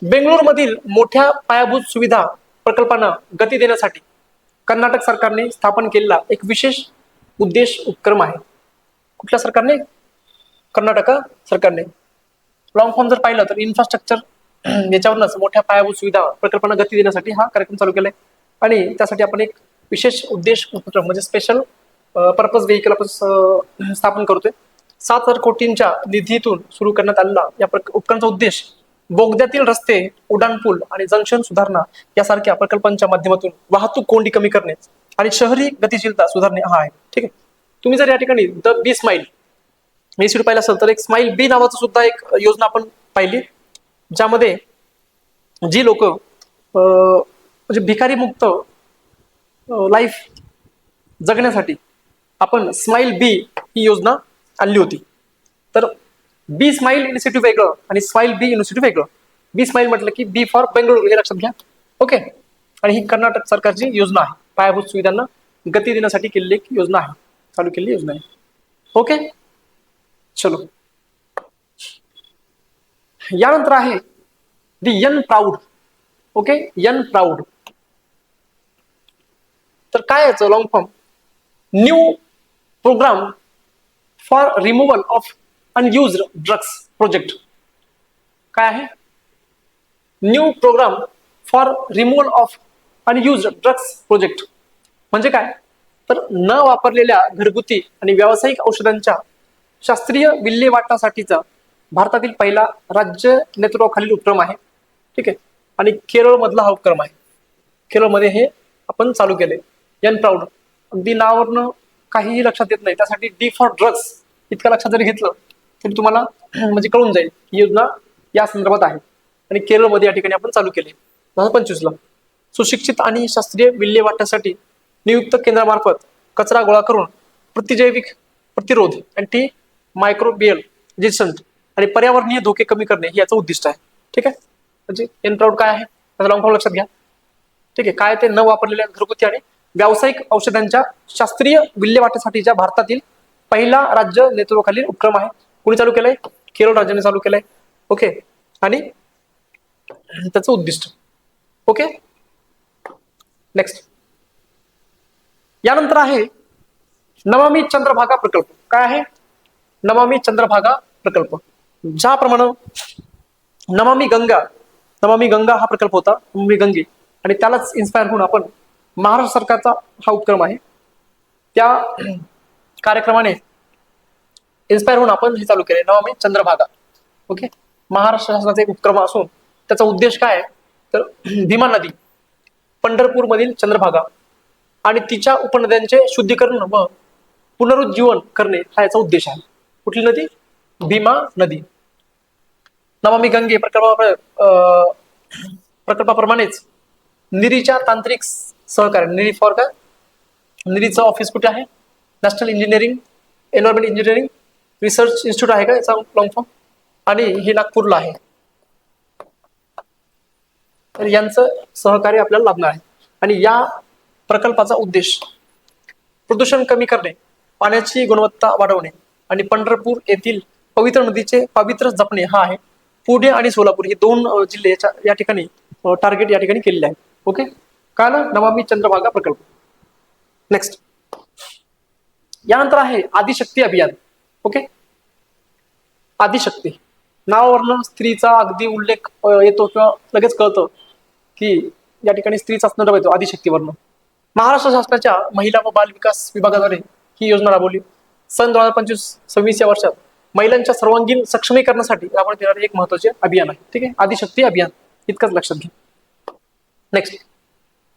बेंगळुरूमधील मोठ्या पायाभूत सुविधा प्रकल्पांना गती देण्यासाठी कर्नाटक सरकारने स्थापन केलेला एक विशेष उद्देश उपक्रम आहे. कुठल्या सरकारने? कर्नाटक सरकारने. लॉंग फॉर्म जर पाहिलं तर इन्फ्रास्ट्रक्चर याच्यावरच मोठ्या पायाभूत सुविधा प्रकल्पांना गती देण्यासाठी हा कार्यक्रम चालू केलाय. आणि त्यासाठी आपण एक विशेष उद्देश उपक्रम म्हणजे स्पेशल पर्पज व्हेइकल आपण स्थापन करतोय. 7,000 कोटींच्या निधीतून सुरू करण्यात आलेला या उपक्रमाचा उद्देश बोगद्यातील रस्ते, उड्डाणपूल आणि जंक्शन सुधारणा यासारख्या प्रकल्पांच्या माध्यमातून वाहतूक कोंडी कमी करणे आणि शहरी गतिशीलता सुधारणे हा आहे. ठीक आहे. तुम्ही जर या ठिकाणी द बी स्माइल इन्स्टिट्यूट पाहिलं असेल तर एक स्माइल बी नावाचं सुद्धा एक योजना आपण पाहिली, ज्यामध्ये जी लोक म्हणजे भिकारी मुक्त लाईफ जगण्यासाठी आपण स्माइल बी ही योजना आणली होती. तर बी स्माइल इनिशिएटिव्ह वेगळं आणि स्माइल बी इनिशिएटिव्ह वेगळं. बी स्माइल म्हटलं की बी फॉर बेंगळुरू हे लक्षात घ्या. ओके, आणि ही कर्नाटक सरकारची योजना आहे, पायाभूत सुविधांना गती देण्यासाठी केलेली एक योजना आहे, चालू केलेली योजना आहे. ओके, चलो. यानंतर आहे the N proud. Okay, N proud. तर काय याचं long form? New program for removal of unused drugs project. काय आहे? New program for removal of unused drugs project. म्हणजे काय, तर न वापरलेल्या घरगुती आणि व्यावसायिक औषधांच्या शास्त्रीय विल्हेवाटासाठीचा भारतातील पहिला राज्य नेतृत्वाखालील उपक्रम आहे. ठीक आहे. आणि केरळ मधला हा उपक्रम आहे. केरळमध्ये हे आपण चालू केले. N proud. अगदी नावावरनं काहीही लक्षात येत नाही, त्यासाठी डी फॉर ड्रग्स इतकं लक्षात जरी घेतलं तरी तुम्हाला म्हणजे कळून जाईल ही योजना या संदर्भात आहे. आणि केरळमध्ये या ठिकाणी आपण चालू केले 2025 ला. सुशिक्षित आणि शास्त्रीय विल्हेवाटासाठी नियुक्त केंद्रामार्फत कचरा गोळा करून प्रतिजैविक प्रतिरोध, अँटी मायक्रोबियल रेजिस्टंट आणि पर्यावरणीय धोके कमी करणे हे याचं उद्दिष्ट आहे. ठीक आहे. म्हणजे एन प्राऊड काय आहे त्याचा लॉंग फॉर्म लक्षात घ्या. ठीक आहे. काय ते न वापरलेल्या घरगुती आणि व्यावसायिक औषधांच्या शास्त्रीय विल्हेवाटासाठीच्या भारतातील पहिला राज्य नेतृत्वाखालील उपक्रम आहे. कोणी चालू केलंय? केरळ राज्याने चालू केलंय. ओके, आणि त्याचं उद्दिष्ट. Okay, next. यानंतर आहे नमामि चंद्रभागा प्रकल्प. काय आहे? नमामि चंद्रभागा प्रकल्प. ज्याप्रमाणे नमामि गंगा हा प्रकल्प होता, नमामि गंगे, आणि त्यालाच इन्स्पायर होऊन आपण महाराष्ट्र सरकारचा हा उपक्रम आहे, त्या कार्यक्रमाने इन्स्पायर होऊन आपण हे चालू केले नमामि चंद्रभागा. ओके, महाराष्ट्र शासनाचा एक उपक्रम असून त्याचा उद्देश काय आहे तर भीमा नदी, पंढरपूर मधील चंद्रभागा आणि तिच्या उपनद्यांचे शुद्धीकरण व पुनरुज्जीवन करणे हा याचा उद्देश आहे. कुठली नदी? भीमा नदी. नमामि गंगे प्रकल्पाप्रमाणेच निरीच्या तांत्रिक सहकार्य, निरी फॉर काय? निरीचं ऑफिस कुठे आहे? National engineering environment engineering research institute आहे का याचा लॉंग फॉर्म, आणि हे नागपूरला आहे. तर यांचं सहकार्य आपल्याला लाभणार आहे. आणि या प्रकल्पाचा उद्देश प्रदूषण कमी करणे, पाण्याची गुणवत्ता वाढवणे आणि पंढरपूर येथील पवित्र नदीचे पवित्र जपणे हा आहे. पुणे आणि सोलापूर हे 2 जिल्हे या ठिकाणी टार्गेट या ठिकाणी केलेले आहे. ओके, कळलं? नमामि चंद्रभागा प्रकल्प. नेक्स्ट, यानंतर आहे आदिशक्ती अभियान. ओके, आदिशक्ती नावावरनं स्त्रीचा अगदी उल्लेख येतो किंवा लगेच कळतं की या ठिकाणी स्त्रीचा संदर्भ येतो आदिशक्तीवरनं. महाराष्ट्र शासनाच्या महिला व बाल विकास विभागाद्वारे ही योजना राबवली. सन 2025-26 या वर्षात महिलांच्या सर्वांगीण सक्षमीकरणासाठी राबवण्यात येणारे एक महत्त्वाचे अभियान आहे. ठीक आहे, आदिशक्ती अभियान, इतकंच लक्षात घ्या. नेक्स्ट,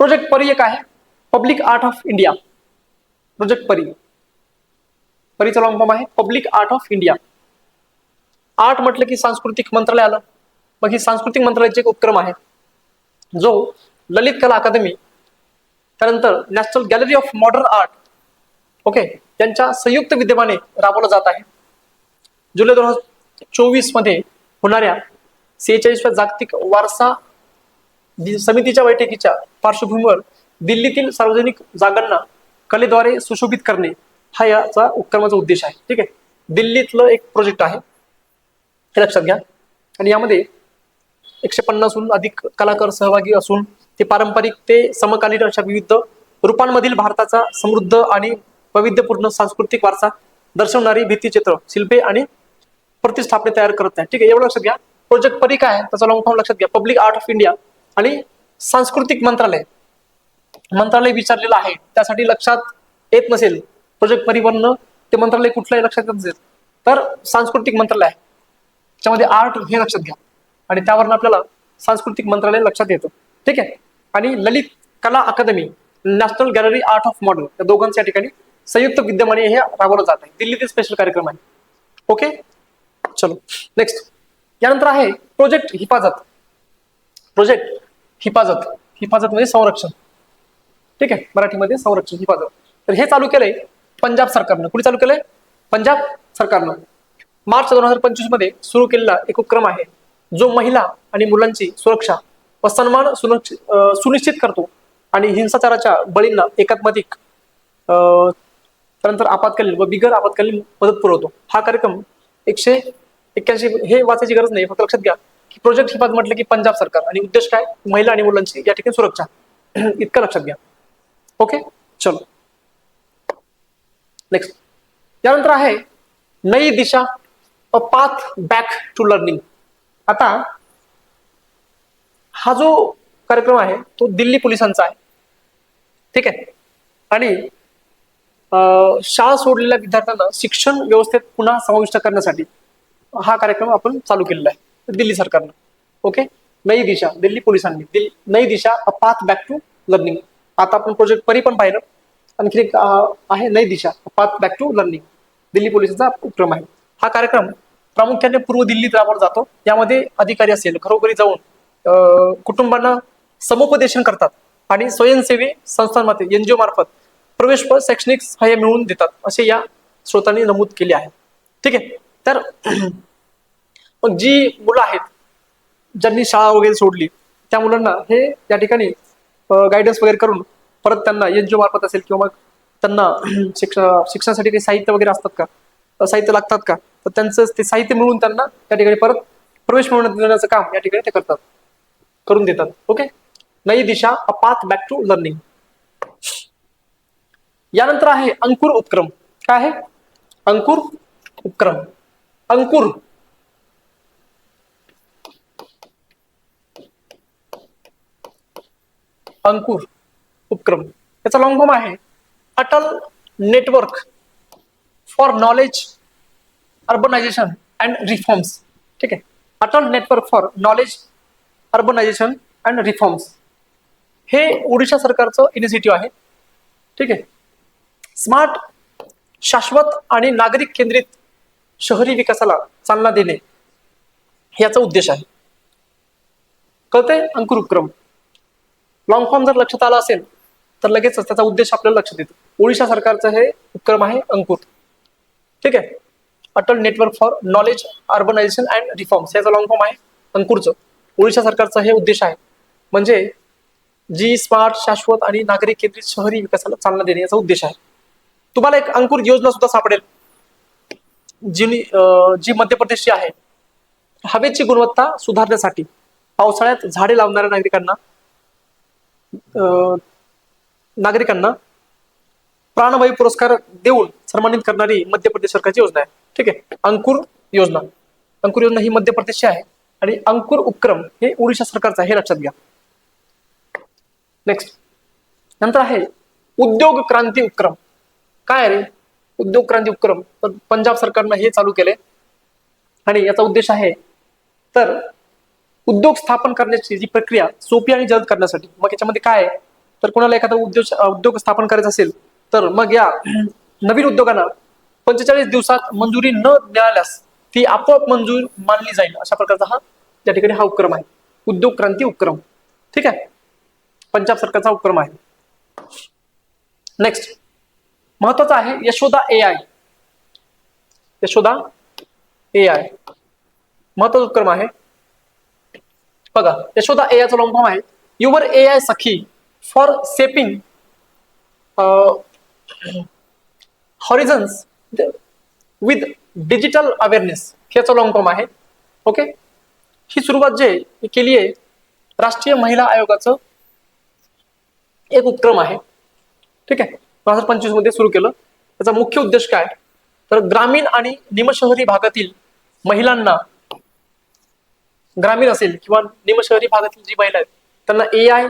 प्रोजेक्ट परी एक आहे, public art of India. Project परी, परीचा लॉंग फॉर्म आहे public art of India. Art म्हटलं की सांस्कृतिक मंत्रालय आलं. मग ही सांस्कृतिक मंत्रालयाचे एक उपक्रम आहे जो ललित कला अकादमी, त्यानंतर national gallery of modern art, okay, यांच्या संयुक्त विद्यमाने राबवला जात आहे. जुलै 2024 मध्ये होणाऱ्या 46व्या जागतिक वारसा समितीच्या बैठकीच्या पार्श्वभूमीवर दिल्लीतील सार्वजनिक जागांना कलेद्वारे सुशोभित करणे हा याचा उपक्रमाचा उद्देश आहे. ठीक आहे, दिल्लीतलं एक प्रोजेक्ट आहे, हे लक्षात घ्या. आणि यामध्ये 150हून अधिक कलाकार सहभागी असून ते पारंपरिक ते समकालीन अशा विविध रूपांमधील भारताचा समृद्ध आणि वैविध्यपूर्ण सांस्कृतिक वारसा दर्शवणारी भित्तिचित्र, शिल्पे आणि प्रतिष्ठापने तयार करत आहे. ठीक आहे, एवढं लक्षात घ्या. प्रोजेक्ट परी काय आहे त्याचा लॉंग फॉर्म लक्षात घ्या, पब्लिक आर्ट ऑफ इंडिया. आणि सांस्कृतिक मंत्रालय विचारलेलं आहे, त्यासाठी लक्षात येत नसेल प्रोजेक्ट परिवर्ण ते मंत्रालय कुठलंही लक्षात येत नसेल तर सांस्कृतिक मंत्रालय आहे, त्याच्यामध्ये आर्ट हे लक्षात घ्या आणि त्यावरून आपल्याला सांस्कृतिक मंत्रालय लक्षात येतं. ठीक आहे, आणि Lalit Kala Akademi, national gallery art of modern, या दोघांच्या ठिकाणी संयुक्त विद्यमाने हे राबवलं जात आहे. दिल्लीतील स्पेशल कार्यक्रम आहे. ओके, चलो नेक्स्ट. यानंतर आहे प्रोजेक्ट हिफाजत. प्रोजेक्ट हिफाजत, हिफाजत म्हणजे संरक्षण. ठीक आहे, मराठीमध्ये संरक्षण, हिफाजत. तर हे चालू केलंय पंजाब सरकारनं. कुणी चालू केलंय? पंजाब सरकारनं. मार्च 2025 मध्ये सुरू केलेला एक उपक्रम आहे जो महिला आणि मुलांची सुरक्षा व सन्मान सुनिश्चित करतो आणि हिंसाचाराच्या बळींना एकात्मिक त्यानंतर आपत्कालीन व बिगर आपत्कालीन मदत पुरवतो. हा कार्यक्रम 181 हे वाचायची गरज नाही, फक्त लक्षात घ्या की प्रोजेक्ट हिफाजत म्हटलं की पंजाब सरकार आणि उद्देश काय? महिला आणि मुलांची या ठिकाणी सुरक्षा. इतकं लक्षात घ्या. ओके, चलो नेक्स्ट. यानंतर आहे Nai Disha, a path back to learning. आता हा जो कार्यक्रम आहे तो दिल्ली पोलिसांचा आहे. ठीक आहे, आणि शाळा सोडलेल्या विद्यार्थ्यांना शिक्षण व्यवस्थेत पुन्हा समाविष्ट करण्यासाठी हा कार्यक्रम आपण चालू केलेला आहे दिल्ली सरकारनं. ओके, नई दिशा, दिल्ली पोलिसांनी Nai Disha, a path back to learning. आता आपण प्रोजेक्ट परी पण पाहिलं. आणखी एक आहे Nai Disha, a path back to learning, Delhi पोलिसांचा उपक्रम आहे. हा कार्यक्रम प्रामुख्याने पूर्व दिल्लीत राबवला जातो. यामध्ये अधिकारी असेल घरोघरी जाऊन कुटुंबांना समुपदेशन करतात आणि स्वयंसेवी संस्थांमध्ये एनजीओ मार्फत प्रवेश व शैक्षणिक सहाय्य मिळवून देतात, असे या स्रोतांनी नमूद केले आहे. ठीक आहे, तर मग जी मुलं आहेत ज्यांनी शाळा वगैरे सोडली त्या मुलांना हे या ठिकाणी गायडन्स वगैरे करून परत त्यांना एनजीओ मार्फत असेल किंवा मग त्यांना शिक्षणासाठी काही साहित्य वगैरे असतात का, साहित्य लागतात का, तर त्यांचं ते साहित्य मिळवून त्यांना त्या ठिकाणी परत प्रवेश मिळवून देण्याचं काम या ठिकाणी ते करतात, करून देतात. Okay, Nai Disha, a path back to learning. यानंतर आहे अंकुर उपक्रम. काय आहे? अंकुर उपक्रम. अंकुर अंकुर उपक्रम याचा लॉंग फॉर्म आहे Atal network for knowledge urbanisation and reforms. ठीक आहे, Atal network for knowledge urbanisation and reforms हे ओडिशा सरकारचं इनिशिएटिव्ह आहे. ठीक आहे. स्मार्ट, शाश्वत आणि नागरिक केंद्रित शहरी विकासाला चालना देणे याचा उद्देश आहे. कळतंय? अंकुर उपक्रम लॉंग फॉर्म जर लक्षात आला असेल तर लगेच त्याचा उद्देश आपल्याला लक्षात येतो. ओडिशा सरकारचं हे उपक्रम आहे अंकुर. ठीक आहे. Atal network for knowledge urbanisation and reforms याचा लॉंग फॉर्म आहे अंकुरचं. ओडिशा सरकारचा हे उद्देश आहे. म्हणजे जी स्मार्ट, शाश्वत आणि नागरिक केंद्रित शहरी विकासाला चालना देणे याचा उद्देश आहे. तुम्हाला एक अंकुर योजना सुद्धा सापडेल जी मध्य प्रदेशची आहे. हवेची गुणवत्ता सुधारण्यासाठी पावसाळ्यात झाडे लावणाऱ्या नागरिकांना प्राणवायू पुरस्कार देऊन सन्मानित करणारी मध्य प्रदेश सरकारची योजना आहे. ठीक आहे. अंकुर योजना ही मध्य प्रदेशची आहे आणि अंकुर उपक्रम हे ओडिशा सरकारचं आहे, हे लक्षात घ्या. नेक्स्ट नंतर आहे उद्योग क्रांती उपक्रम. काय रे उद्योग क्रांती उपक्रम? तर पंजाब सरकारनं हे चालू केले आणि याचा उद्देश आहे तर उद्योग स्थापन करण्याची जी प्रक्रिया सोपी आणि जलद करण्यासाठी. मग याच्यामध्ये काय आहे तर कोणाला एखादा उद्योग स्थापन करायचा असेल तर मग या नवीन उद्योगांना 45 दिवसात मंजुरी न मिळाल्यास ती आपोआप मंजूर मानली जाईल. अशा प्रकारचा या ठिकाणी हा उपक्रम आहे, उद्योग क्रांती उपक्रम. ठीक आहे. पंजाब सरकारचा उपक्रम आहे. नेक्स्ट महत्वाचा आहे यशोदा AI. यशोदा AI महत्वाचा उपक्रम आहे. बघा यशोदा AI चा लॉंग फॉर्म आहे your AI Sakhi for shaping horizons with digital awareness याचा लॉंग फॉर्म आहे. ओके. ही सुरुवात जे केली आहे राष्ट्रीय महिला आयोगाचं एक उपक्रम आहे. ठीक आहे. 2025 मध्ये सुरू केलं. त्याचा मुख्य उद्देश काय तर ग्रामीण आणि निमशहरी भागातील महिलांना, ग्रामीण असेल किंवा निमशहरी भागातील जी महिला आहेत त्यांना AI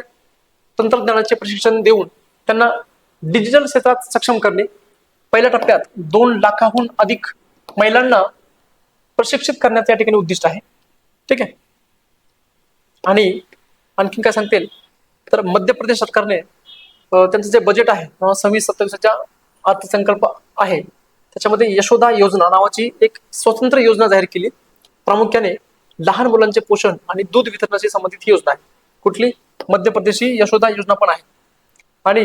तंत्रज्ञानाचे प्रशिक्षण देऊन त्यांना डिजिटल क्षेत्रात सक्षम करणे. पहिल्या टप्प्यात 2 लाखाहून अधिक महिलांना प्रशिक्षित करण्याचे या ठिकाणी उद्दिष्ट आहे. ठीक आहे. आणि आणखीन काय सांगतील तर मध्य प्रदेश सरकारने त्यांचं जे बजेट आहे 26-27 अर्थसंकल्प आहे त्याच्यामध्ये यशोदा योजना नावाची एक स्वतंत्र योजना जाहीर केली. प्रामुख्याने लहान मुलांचे पोषण आणि दूध वितरणाशी संबंधित ही योजना आहे. कुठली? मध्य प्रदेशची यशोदा योजना पण आहे. आणि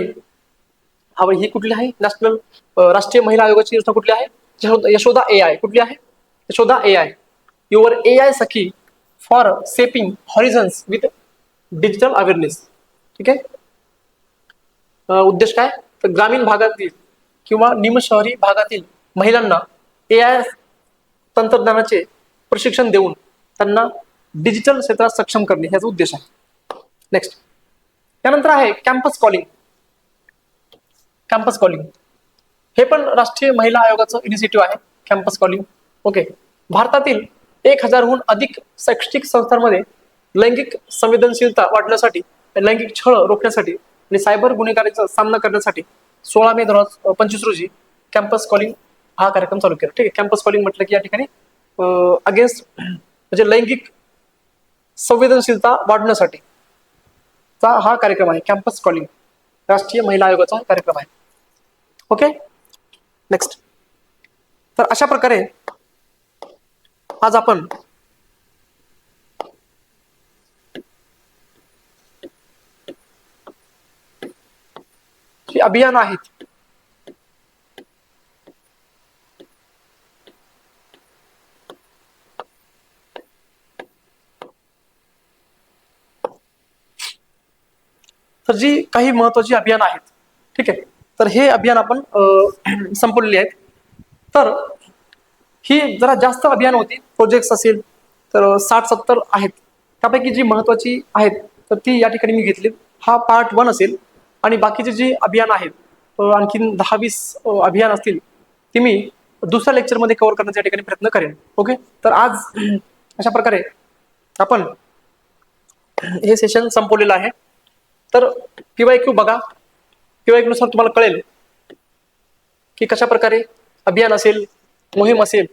ही कुठली आहे? राष्ट्रीय महिला आयोगाची योजना कुठली आहे? यशोदा AI. कुठली आहे? Yashoda AI your AI Sakhi for shaping horizons with digital awareness. ठीक आहे. उद्देश काय तर ग्रामीण भागातील किंवा निमशहरी भागातील महिलांना AI तंत्रज्ञानाचे प्रशिक्षण देऊन त्यांना डिजिटल क्षेत्रात सक्षम करणे याचा उद्देश आहे. नेक्स्ट त्यानंतर आहे कॅम्पस कॉलिंग. कॅम्पस कॉलिंग हे पण राष्ट्रीय महिला आयोगाचं इनिशिएटिव्ह आहे. Campus calling. ओके. भारतातील 1000हून अधिक शैक्षणिक संस्थांमध्ये लैंगिक संवेदनशीलता वाढण्यासाठी, लैंगिक छळ रोखण्यासाठी आणि सायबर गुन्हेगारीचा सामना करण्यासाठी 16 मे 2025 रोजी कॅम्पस कॉलिंग हा कार्यक्रम चालू केला. ठीक आहे. कॅम्पस कॉलिंग म्हटलं की या ठिकाणी अगेन्स्ट म्हणजे लैंगिक संवेदनशीलता वाढवण्यासाठी हा कार्यक्रम आहे. कॅम्पस कॉलिंग राष्ट्रीय महिला आयोगाचा कार्यक्रम आहे. ओके. नेक्स्ट तर अशा प्रकारे आज आपण जी अभियान आहेत तर जी काही महत्वाची अभियान आहेत. ठीक आहे. तर हे अभियान आपण संपवलेली आहेत. तर ही जरा जास्त अभियान होती. प्रोजेक्ट्स असेल तर 60-70 आहेत. त्यापैकी जी महत्वाची आहेत तर ती या ठिकाणी मी घेतली. हा पार्ट 1 असेल आणि बाकीचे जी अभियान आहेत आणखीन 10-20 अभियान असतील ती मी दुसऱ्या लेक्चरमध्ये कव्हर करण्याचा या ठिकाणी प्रयत्न करेन. ओके. तर आज अशा प्रकारे आपण हे सेशन संपवलेलं आहे. तर PYQ बघा. PYQ नुसार तुम्हाला कळेल की कशा प्रकारे अभियान असेल, मोहीम असेल,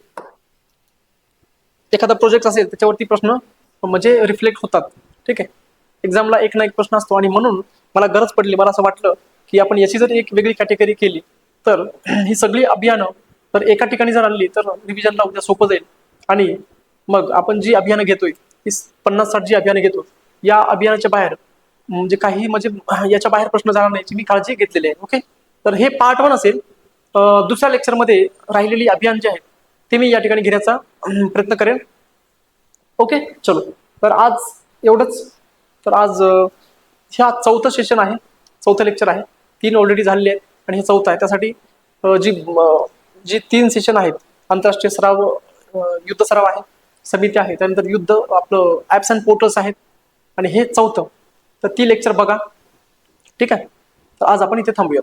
एखादा प्रोजेक्ट असेल त्याच्यावरती प्रश्न म्हणजे रिफ्लेक्ट होतात. ठीक आहे. एक्झामला एक ना एक प्रश्न असतो आणि म्हणून मला गरज पडली, मला असं वाटलं की आपण याची जर एक वेगळी कॅटेगरी केली तर ही सगळी अभियानं तर एका ठिकाणी जर आणली तर रिव्हिजनला उद्या सोपं जाईल. आणि मग आपण जी अभियानं घेतोय ती 50-60 जी अभियानं घेतो, या अभियानाच्या बाहेर म्हणजे काही म्हणजे याच्या बाहेर प्रश्न जाणार नाही याची मी काळजी घेतलेली आहे. ओके, तर हे पार्ट 1 असेल. दुसऱ्या लेक्चरमध्ये राहिलेली अभियान जे आहेत ते मी या ठिकाणी घेण्याचा प्रयत्न करेन. ओके, चलो. तर आज एवढंच. तर आज ह्या चौथं सेशन आहे, चौथं लेक्चर आहे. 3 ऑलरेडी झालेले आहेत आणि हे चौथं आहे. त्यासाठी जी 3 सेशन आहेत, आंतरराष्ट्रीय सराव, युद्ध सराव आहे, समिती आहे, त्यानंतर युद्ध आपलं ॲप्स अँड पोर्टल्स आहेत आणि हे चौथं. तर ती लेक्चर बघा. ठीक आहे, तर आज आपण इथे थांबूया.